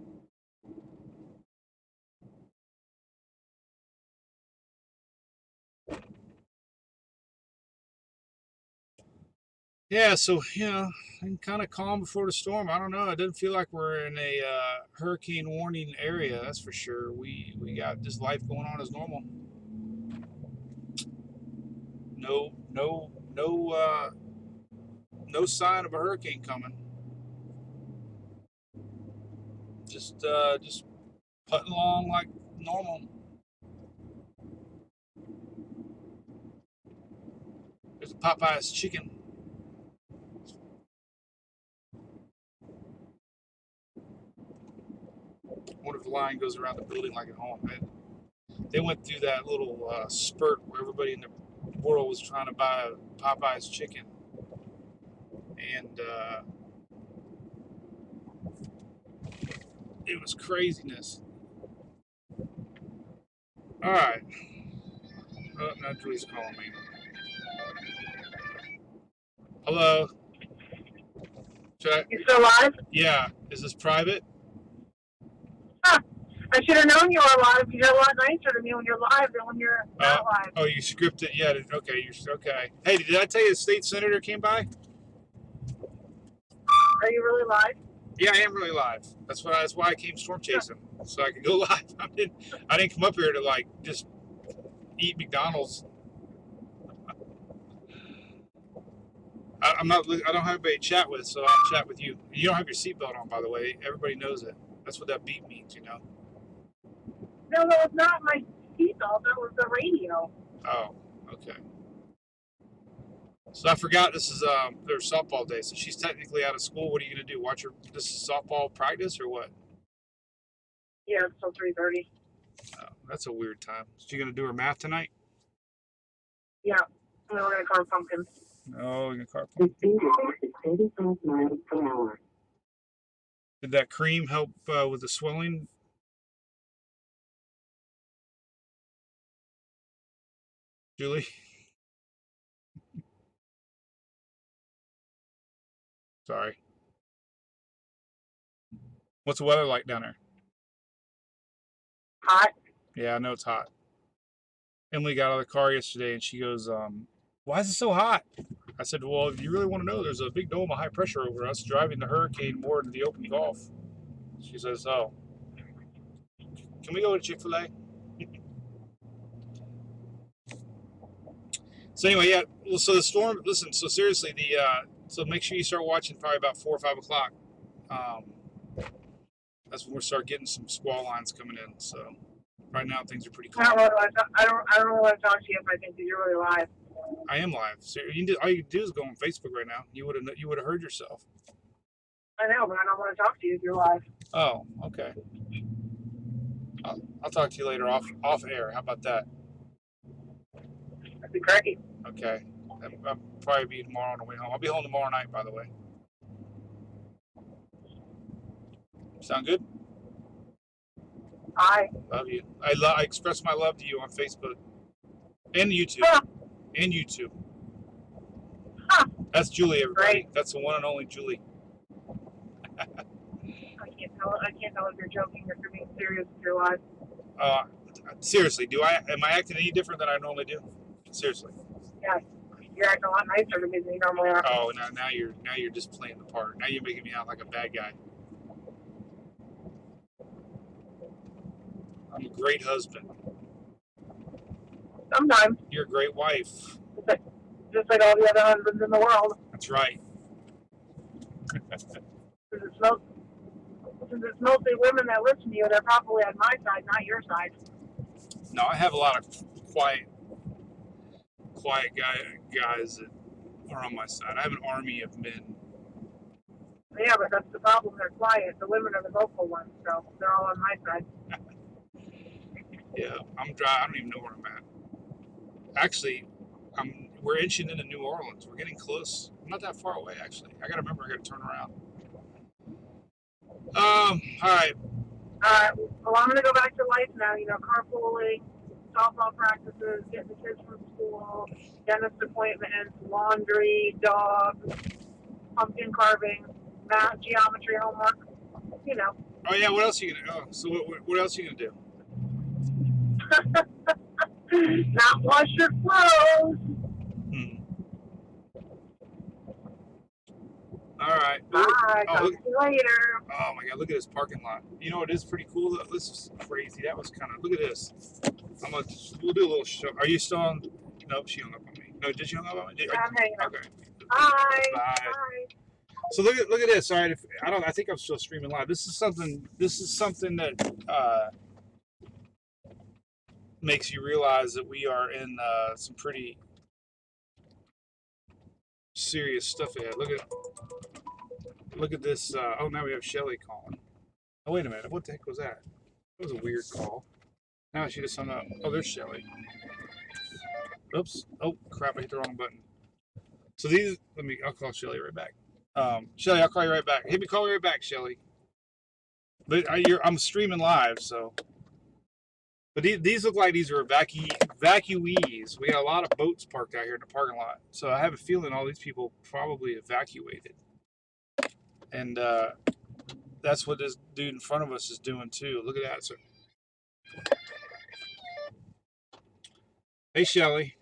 Yeah, so and kind of calm before the storm. I don't know. It doesn't feel like we're in a hurricane warning area. That's for sure. We got just life going on as normal. No sign of a hurricane coming. Just putting along like normal. There's a Popeye's chicken. I wonder if the line goes around the building like at home. They went through that little spurt where everybody in the world was trying to buy a Popeye's chicken. And it was craziness. All right. Oh, now Julie's calling me. Hello. You still alive? Yeah. Is this private? Huh. I should have known you were alive. You're a lot nicer to me when you're live than when you're not live. Oh, you scripted? Yeah. Okay. Okay. Hey, did I tell you the state senator came by? Are you really live? Yeah, I am really live. That's why I came storm chasing, so I could go live. I didn't come up here to like just eat McDonald's. I don't have anybody to chat with, so I'll chat with you. You don't have your seatbelt on, by the way. Everybody knows it. That's what that beep means, you know. No, that was not my seatbelt. That was the radio. Oh, okay. So I forgot this is their softball day, so she's technically out of school. What are you gonna do? Watch her? This is softball practice or what? Yeah, it's till 3:30. Oh, that's a weird time. Is she gonna do her math tonight? Yeah, and then we're gonna carve pumpkins. Oh, you're gonna carve The pumpkin. speed limit is 35 miles per hour. Did that cream help with the swelling? Julie? Sorry. What's the weather like down there? Hot. Yeah, I know it's hot. Emily got out of the car yesterday and she goes, why is it so hot? I said, well, if you really want to know, there's a big dome of high pressure over us driving the hurricane more to the open Gulf. She says, oh. Can we go to Chick-fil-A? So anyway, yeah. Well, so the storm. Listen. So seriously, so make sure you start watching probably about 4 or 5 o'clock. That's when we'll start getting some squall lines coming in. So right now things are pretty I don't calm. really want to. I don't really want to talk to you if I think that you're really live. I am live. So all you can do is go on Facebook right now. You would have heard yourself. I know, but I don't want to talk to you if you're live. Oh, okay. I'll talk to you later off air. How about that? That'd be great. Okay. I'll probably be tomorrow on the way home. I'll be home tomorrow night, by the way. Sound good? Bye. Love you. I express my love to you on Facebook and YouTube. Huh. And YouTube. Huh. That's Julie, everybody. Great. That's the one and only Julie. I can't tell if you're joking or if you're being serious if you're live. Seriously, am I acting any different than I normally do? Seriously. Yeah, you're acting a lot nicer to me than you normally are. Oh, now you're just playing the part. Now you're making me out like a bad guy. I'm a great husband. Sometimes, You're a great wife. just like all the other husbands in the world. That's right. Since it's mostly women that listen to you, they're probably on my side, not your side. No, I have a lot of quiet guys that are on my side. I have an army of men. Yeah, but that's the problem. They're quiet. The women are the vocal ones, so they're all on my side. Yeah, I'm dry. I don't even know where I'm at. Actually, we're inching into New Orleans. We're getting close. I'm not that far away, actually. I gotta remember. I gotta turn around. All right. Well, I'm gonna go back to life now. You know, carpooling, softball practices, getting the kids from school, dentist appointments, laundry, dogs, pumpkin carving, math, geometry homework. You know. Oh yeah. What else are you gonna? Oh, so what else are you gonna do? Not wash your clothes. All right. Bye. Talk to you later. Oh my God! Look at this parking lot. You know it is pretty cool. Though. This is crazy. That was kind of. Look at this. We'll do a little show. Are you still on? Nope, she hung up on me. No, did you hang up on me? I'm hanging up. Okay. Bye. Bye. Bye. So look at this. All right. I think I'm still streaming live. This is something that makes you realize that we are in some pretty serious stuff ahead. Look at this. Oh, now we have Shelly calling. Oh, wait a minute. What the heck was that? That was a weird call. Now she just hung up. Oh, there's Shelly. Oops. Oh, crap. I hit the wrong button. So I'll call Shelly right back. Shelly, I'll call you right back. Call me right back, Shelly. But I'm streaming live, so. But these look like these are evacuees. We got a lot of boats parked out here in the parking lot. So I have a feeling all these people probably evacuated. And that's what this dude in front of us is doing too. Look at that. So, hey, Shelly.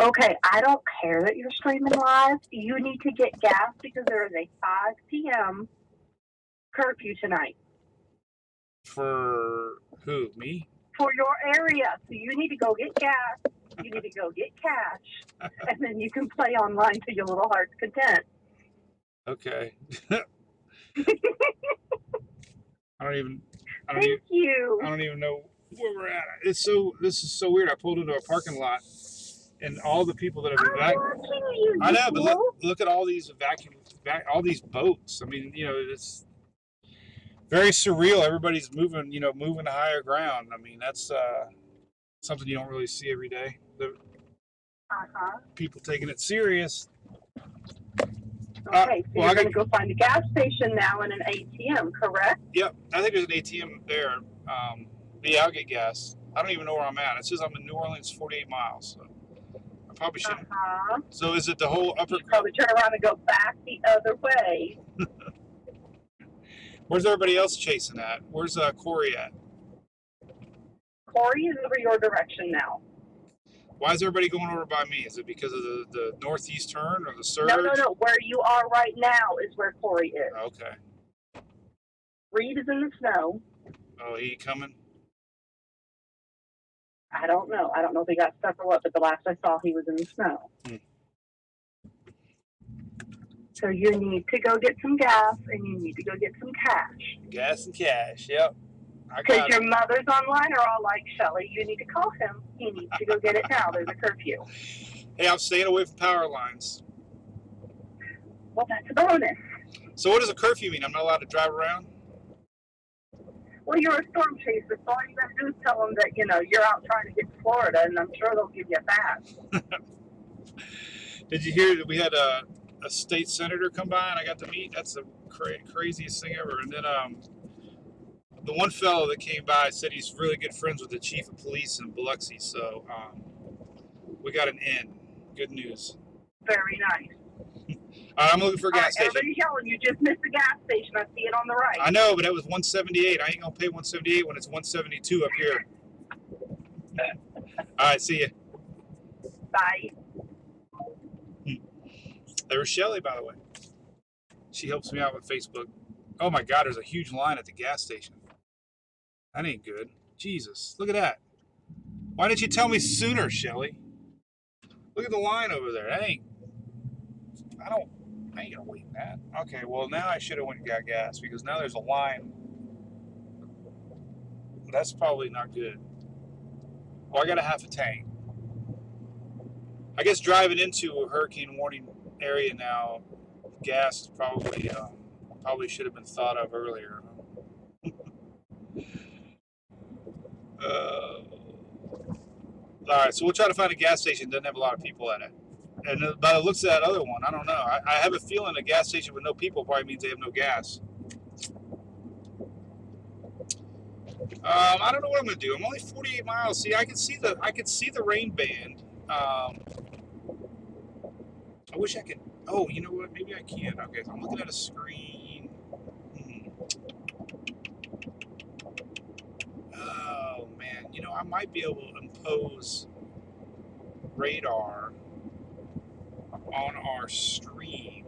Okay, I don't care that you're streaming live. You need to get gas because there is a 5 p.m. curfew tonight. For who? Me? For your area. So you need to go get gas. You need to go get cash. And then you can play online to your little heart's content. Okay. I don't even Thank you. I don't even know where we're at. This is so weird. I pulled into a parking lot and all the people that have evacuated. I know, but look at all these all these boats. I mean, you know, it's very surreal. Everybody's moving to higher ground. I mean, that's something you don't really see every day. People taking it serious. Okay, so you're going to go find a gas station now and an ATM, correct? Yep, I think there's an ATM there. Yeah, I'll get gas. I don't even know where I'm at. It says I'm in New Orleans, 48 miles. So I probably shouldn't. So is it the whole upper? You probably turn around and go back the other way. Where's everybody else chasing at? Where's Corey at? Corey is over your direction now. Why is everybody going over by me? Is it because of the northeast turn or the surge? No. Where you are right now is where Corey is. Okay. Reed is in the snow. Oh, he coming? I don't know. I don't know if he got stuck or what, but the last I saw, he was in the snow. Hmm. So you need to go get some gas and you need to go get some cash. Gas and cash. Yep. I Because got your it. mothers online are all like, Shelly, you need to call him. He needs to go get it now. There's a curfew. Hey, I'm staying away from power lines. Well, that's a bonus. So what does a curfew mean? I'm not allowed to drive around? Well, you're a storm chaser, so all you got to do is tell them that, you're out trying to get to Florida, and I'm sure they'll give you a pass. Did you hear that we had a state senator come by and I got to meet? That's the craziest thing ever. And then the one fellow that came by said he's really good friends with the chief of police in Biloxi. So we got an in. Good news. Very nice. All right, I'm looking for a gas station. Everybody's yelling, you just missed the gas station. I see it on the right. I know, but it was 178. I ain't gonna pay 178 when it's 172 up here. All right, see ya. Bye. There was Shelly, by the way. She helps me out with Facebook. Oh my God, there's a huge line at the gas station. That ain't good. Jesus, look at that. Why didn't you tell me sooner, Shelly? Look at the line over there. I ain't gonna wait that. Okay, well now I should have went and got gas because now there's a line. That's probably not good. Well, I got a half a tank. I guess driving into a hurricane warning area now, gas is probably should have been thought of earlier. All right, so we'll try to find a gas station that doesn't have a lot of people at it. And by the looks of that other one, I don't know. I have a feeling a gas station with no people probably means they have no gas. I don't know what I'm gonna do. I'm only 48 miles. See, I can see the rain band. I wish I could. Oh, you know what? Maybe I can. Okay, so I'm looking at a screen. Oh man, I might be able to impose radar on our stream.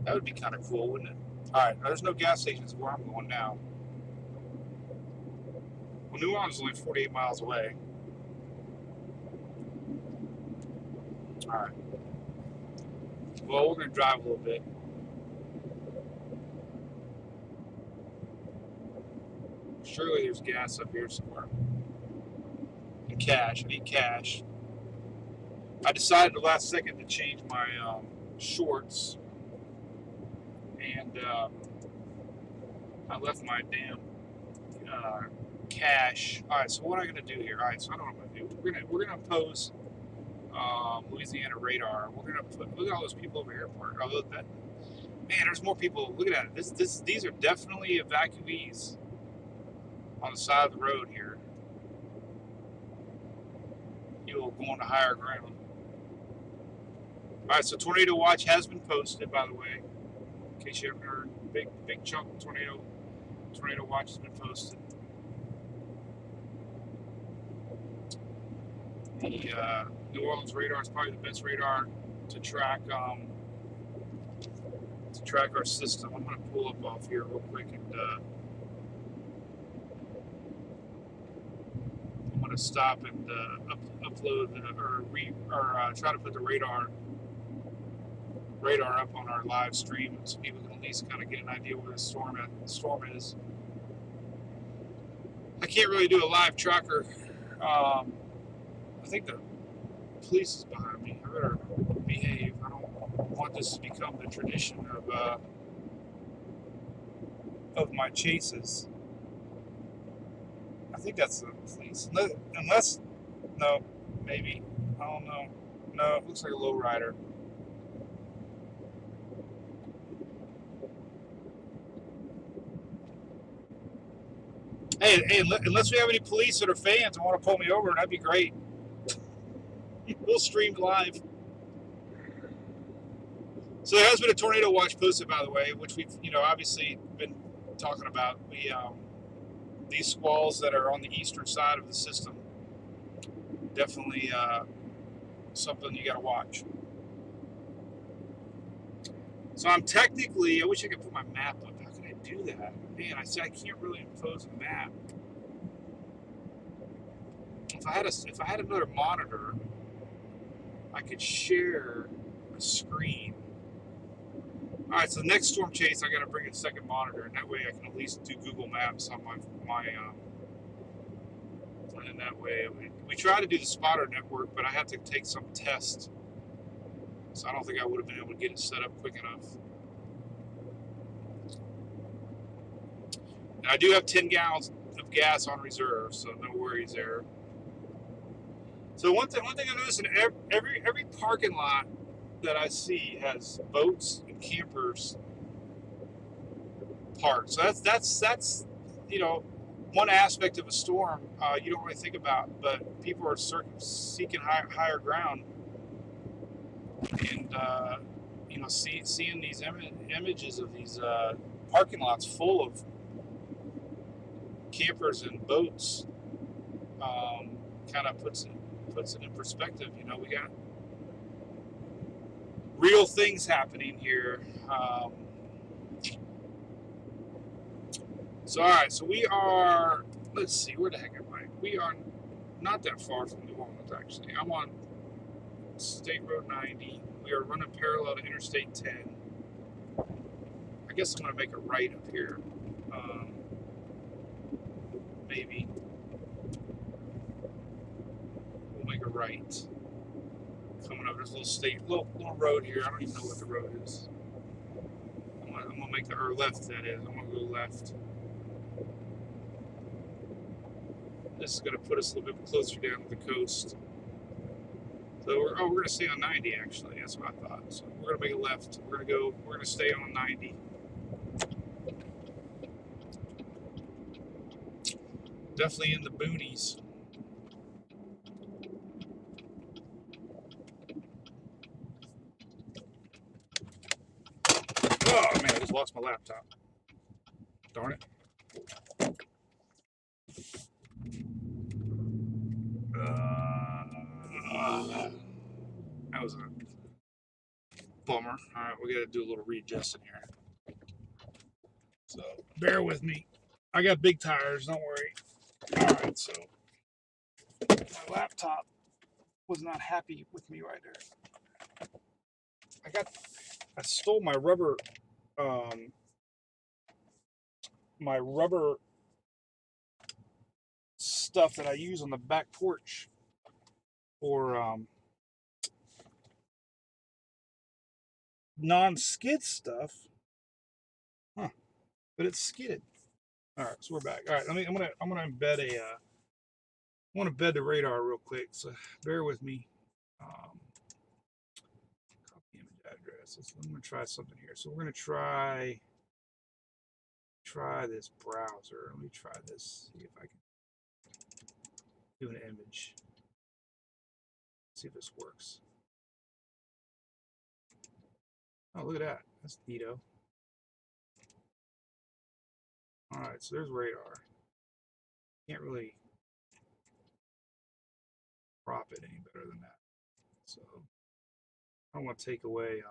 That would be kind of cool, wouldn't it? All right, there's no gas stations where I'm going now. Well, New Orleans is only 48 miles away. All right. Well, we're going to drive a little bit. Surely there's gas up here somewhere. And cash. I need cash. I decided the last second to change my shorts. And I left my damn cash. All right, so what am I going to do here? All right, so I don't know what I'm going to do. We're going to impose Louisiana radar. We're going to look at all those people over here. Man, there's more people. Look at that. These are definitely evacuees on the side of the road here. People going to higher ground. All right, so tornado watch has been posted, by the way. In case you haven't heard, big chunk of tornado watch has been posted. The New Orleans radar is probably the best radar to track our system. I'm going to pull up off here real quick and I'm going to stop and upload or try to put the radar up on our live stream so people can at least kind of get an idea where the storm is. I can't really do a live tracker. I think the police is behind me. I better behave. I don't want this to become the tradition of my chases. I think that's the police. Unless, no, maybe. I don't know. No, it looks like a lowrider. Hey, unless we have any police that are fans and want to pull me over, that'd be great. We'll stream live. So there has been a tornado watch posted, by the way, which we've, obviously been talking about. These squalls that are on the eastern side of the system, definitely something you got to watch. So I'm technically, I wish I could put my map up. How can I do that? Man, I can't really impose a map. if I had another monitor, I could share a screen. All right, so the next storm chase, I got to bring a second monitor, and that way I can at least do Google Maps on my and that way we try to do the spotter network, but I have to take some test, so I don't think I would have been able to get it set up quick enough. And I do have 10 gallons of gas on reserve, so no worries there. So one thing I noticed in every parking lot that I see has boats and campers parked. So that's you know, one aspect of a storm you don't really think about, but people are seeking higher ground, and you know, seeing these images of these parking lots full of campers and boats kind of puts it in perspective. You know, we got real things happening here. So all right, so we are. Let's see, where the heck am I? We are not that far from New Orleans, actually. I'm on State Road 90. We are running parallel to Interstate 10. I guess I'm gonna make a right up here. Maybe we'll make a right. Coming up, there's a little road here. I don't even know what the road is. I'm gonna make or left. That is. I'm gonna go left. This is gonna put us a little bit closer down to the coast. So we're gonna stay on 90 actually. That's what I thought. So we're gonna make a left. We're gonna stay on 90. Definitely in the boonies. Oh man, I just lost my laptop. Darn it. That was a bummer. All right, we got to do a little readjusting here. So bear with me. I got big tires, don't worry. All right, so my laptop was not happy with me right there. I stole my rubber stuff that I use on the back porch for non-skid stuff. Huh. But it's skidded. All right, so we're back. All right, I'm gonna embed I want to embed the radar real quick, so bear with me. Copy image address. I'm gonna try something here. So we're gonna try this browser. Let me try this. See if I can do an image. See if this works. Oh, look at that. That's neato. All right, so there's radar. Can't really crop it any better than that. So I don't want to take away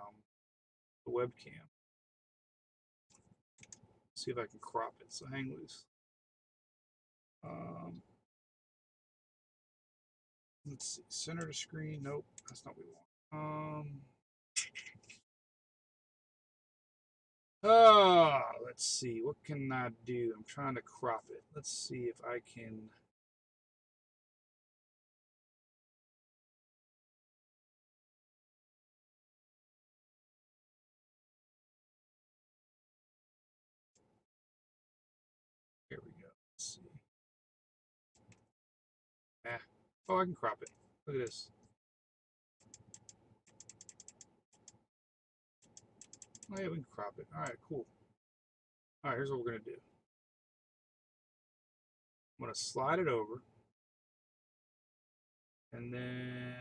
the webcam. See if I can crop it. So hang loose. Let's see. Center the screen. Nope, that's not what we want. Let's see. What can I do? I'm trying to crop it. Let's see if I can. Here we go. Let's see. Oh, I can crop it. Look at this. Oh, yeah, we can crop it. All right, cool. All right, here's what we're going to do. I'm going to slide it over. And then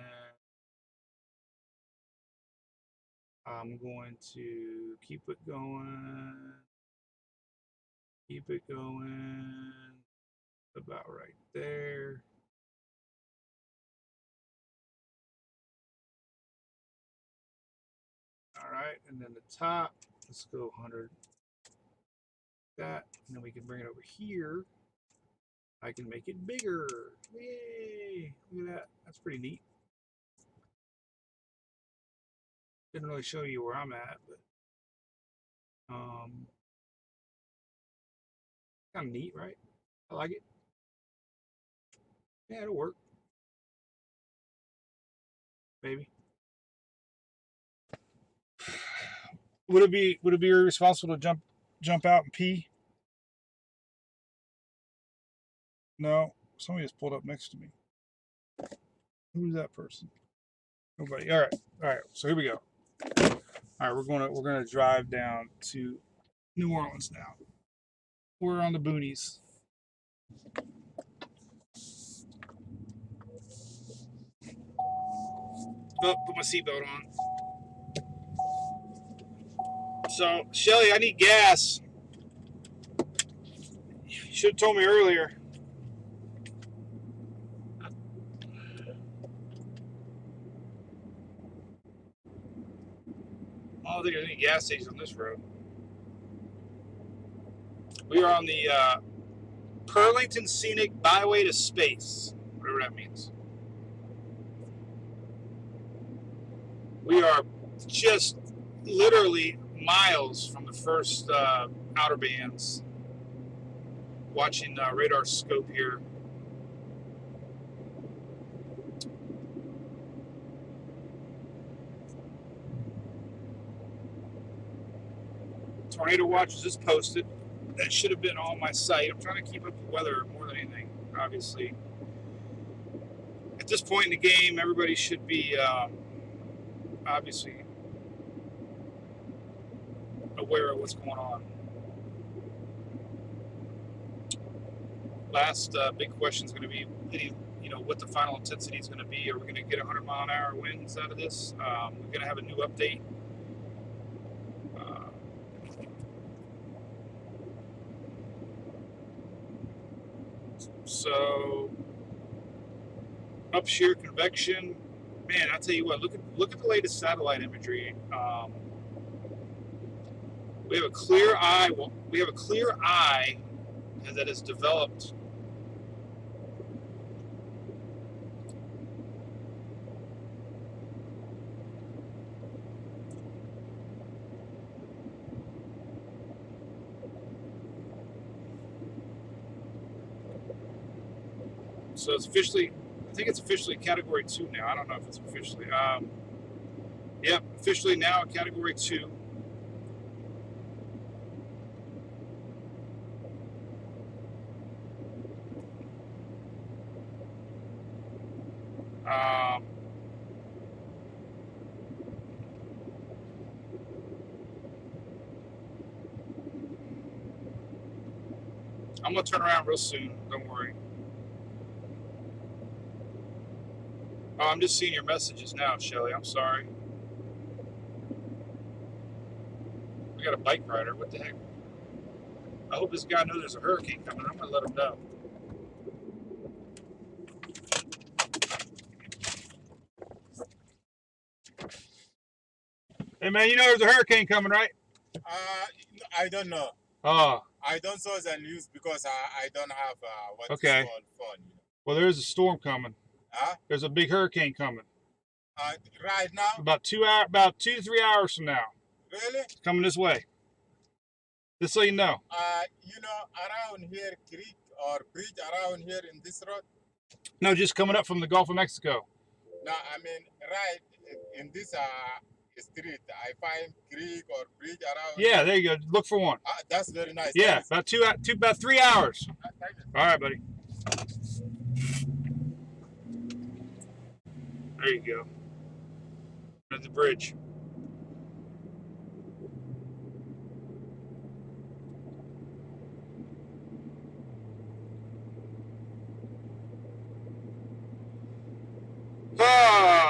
I'm going to keep it going. Keep it going. About right there. All right, and then the top, let's go 100. That, and then we can bring it over here. I can make it bigger. Yay! Look at that. That's pretty neat. Didn't really show you where I'm at, but kind of neat, right? I like it. Yeah, it'll work. Maybe. Would it be irresponsible to jump out and pee? No. Somebody just pulled up next to me. Who's that person? Nobody. All right. So here we go. All right, we're gonna drive down to New Orleans now. We're on the boonies. Oh, put my seatbelt on. So, Shelly, I need gas. You should have told me earlier. I don't think there's any gas stations on this road. We are on the Purlington Scenic Byway to Space, whatever that means. We are just literally miles from the first outer bands. Watching radar scope here. Tornado watch is just posted. That should have been on my site. I'm trying to keep up with weather more than anything, obviously. At this point in the game, everybody should be obviously aware of what's going on. Last big question is going to be, what the final intensity is going to be. Are we going to get 100-mile-an-hour winds out of this? We're going to have a new update. So, upshear convection, man. I tell you what. Look at the latest satellite imagery. We have a clear eye. We have a clear eye that has developed. So it's officially, I think it's officially Category 2 now. I don't know if it's officially. Yep, officially now Category 2. I'm going to turn around real soon. Don't worry. Oh, I'm just seeing your messages now, Shelly. I'm sorry. We got a bike rider. What the heck? I hope this guy knows there's a hurricane coming. I'm going to let him know. Hey, man, you know there's a hurricane coming, right? I don't know. Oh. I don't saw the news because I don't have what's Okay. called phone. Well, there's a storm coming. Huh? There's a big hurricane coming. Right now? About 2 to 3 hours from now. Really? It's coming this way. Just so you know. Around here, creek or bridge around here in this road? No, just coming up from the Gulf of Mexico. No, I mean, right in this street, I find creek or bridge around. Yeah, here. there you go. Look for one. That's very nice. Yeah, about 3 hours. Thank you. All right, buddy. There you go. At the bridge.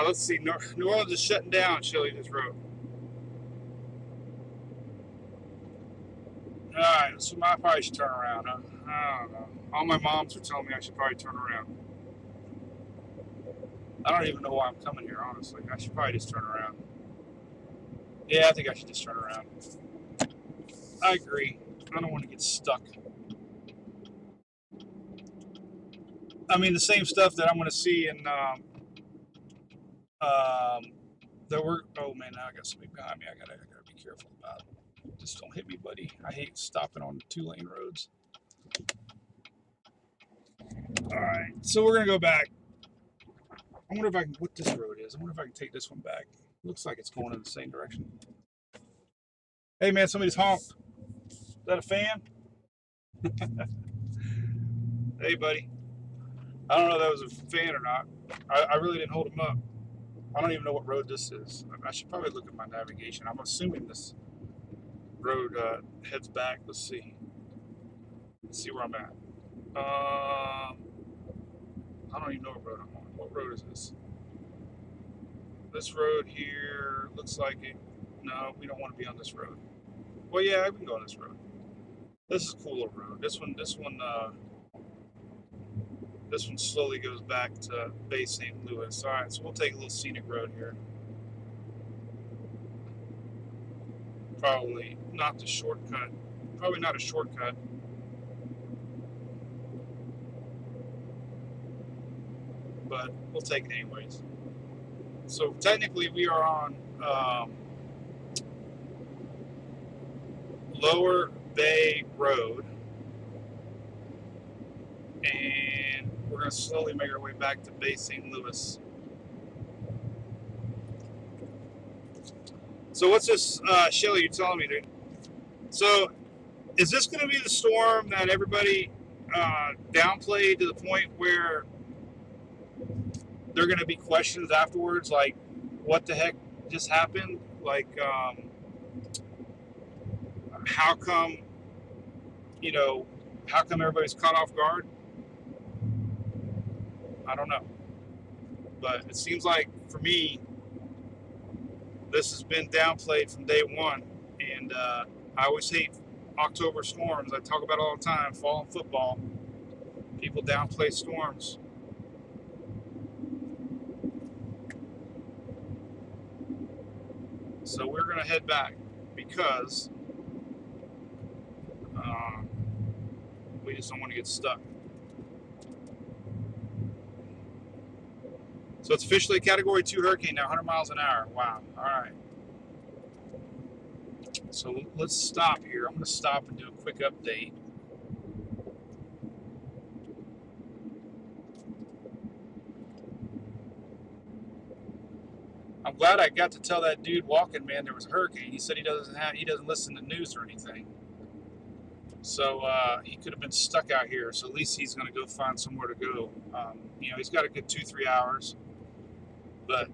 Let's see. New Orleans is shutting down, Shelly, this road. All right, so I probably should turn around. Huh? I don't know. All my moms are telling me I should probably turn around. I don't even know why I'm coming here, honestly. I should probably just turn around. Yeah, I think I should just turn around. I agree. I don't want to get stuck. I mean, the same stuff that I'm going to see in that we're. Oh man, now I got somebody behind me. I gotta be careful about. Just don't hit me, buddy. I hate stopping on 2-lane roads. All right, so we're gonna go back. I wonder if I can. What this road is? I wonder if I can take this one back. Looks like it's going in the same direction. Hey man, somebody's honked. Is that a fan? Hey buddy. I don't know if that was a fan or not. I really didn't hold him up. I don't even know what road this is. I should probably look at my navigation. I'm assuming this road heads back. Let's see. Let's see where I'm at. I don't even know what road I'm on. What road is this? This road here looks like it. No, we don't want to be on this road. Well, yeah, we can go on this road. This is a cool little road. This one slowly goes back to Bay St. Louis. All right, so we'll take a little scenic road here. Probably not the shortcut. Probably not a shortcut. But we'll take it anyways. So technically we are on Lower Bay Road. And we're going to slowly make our way back to Bay St. Louis. So what's this, Shelly, you're telling me, dude? So is this going to be the storm that everybody downplayed to the point where there are going to be questions afterwards, like, what the heck just happened? Like, how come everybody's caught off guard? I don't know. But it seems like, for me, this has been downplayed from day one. And I always hate October storms. I talk about it all the time. Fall in football, people downplay storms. So we're going to head back because we just don't want to get stuck. So it's officially a Category 2 hurricane now, 100 miles an hour. Wow. All right. So let's stop here. I'm going to stop and do a quick update. I'm glad I got to tell that dude walking, man, there was a hurricane. He said he doesn't listen to news or anything. So he could have been stuck out here. So at least he's going to go find somewhere to go. He's got a good 2-3 hours. But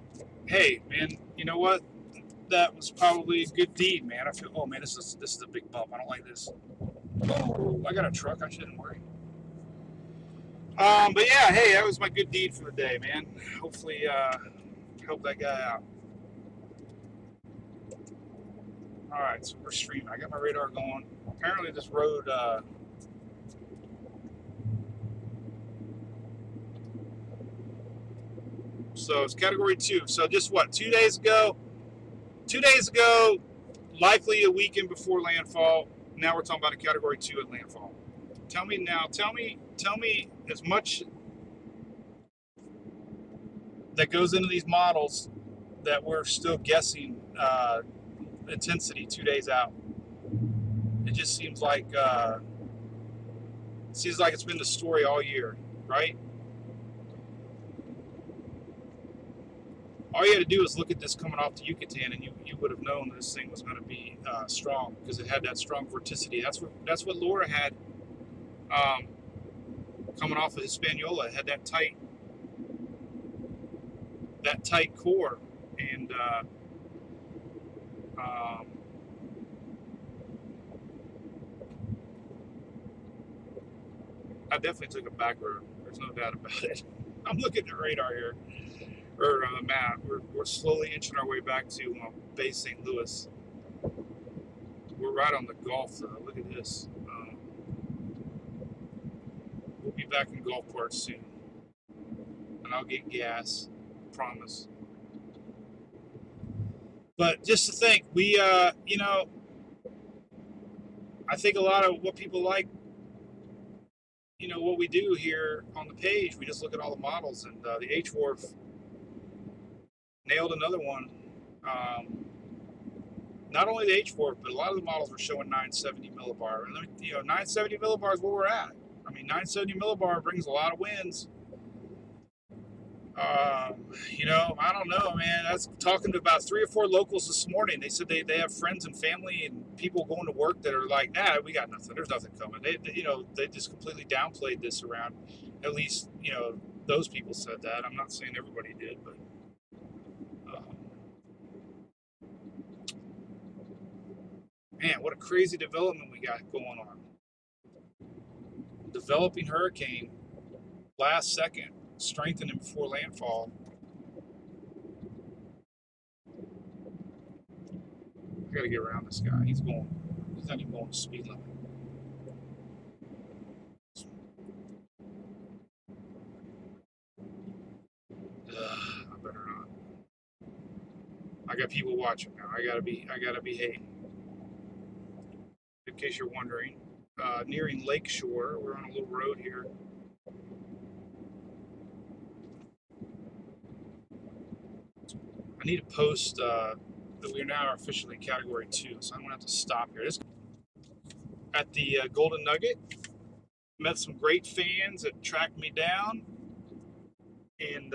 hey, man, you know what? That was probably a good deed, man. I feel, oh man, this is a big bump. I don't like this. Oh, I got a truck. I shouldn't worry. But yeah, hey, that was my good deed for the day, man. Hopefully, help that guy out. All right, so we're streaming. I got my radar going. Apparently, this road. So it's Category 2. So just what? 2 days ago. 2 days ago, likely a weekend before landfall. Now we're talking about a Category 2 at landfall. Tell me as much that goes into these models that we're still guessing intensity 2 days out. It just seems like it's been the story all year, right? All you had to do is look at this coming off the Yucatan, and you would have known this thing was going to be strong because it had that strong vorticity. That's what Laura had coming off of Hispaniola. It had that tight core, and I definitely took a back road. There's no doubt about it. I'm looking at the radar here. Or the map. We're slowly inching our way back to Bay St. Louis. We're right on the Gulf, though. Look at this. We'll be back in Gulfport soon, and I'll get gas. Promise. But just to think, we, I think a lot of what people like you know, what we do here on the page, we just look at all the models, and the H-Wharf nailed another one. Not only the H-Wharf, but a lot of the models were showing 970 millibar. And, you know, 970 millibar is where we're at. I mean, 970 millibar brings a lot of wins. You know, I don't know, man. I was talking to about 3 or 4 locals this morning. They said they have friends and family and people going to work that are like, nah, we got nothing. There's nothing coming. You know, they just completely downplayed this around. At least, you know, those people said that. I'm not saying everybody did, but man, what a crazy development we got going on. Developing hurricane, last second, strengthening before landfall. I gotta get around this guy. He's not even going to speed limit. I better not. I got people watching now. I gotta behave. In case you're wondering, nearing Lakeshore, we're on a little road here. I need to post that we are now officially Category 2, so I'm gonna have to stop here. At the Golden Nugget, met some great fans that tracked me down, and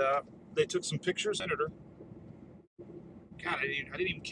they took some pictures. Senator, God, I didn't even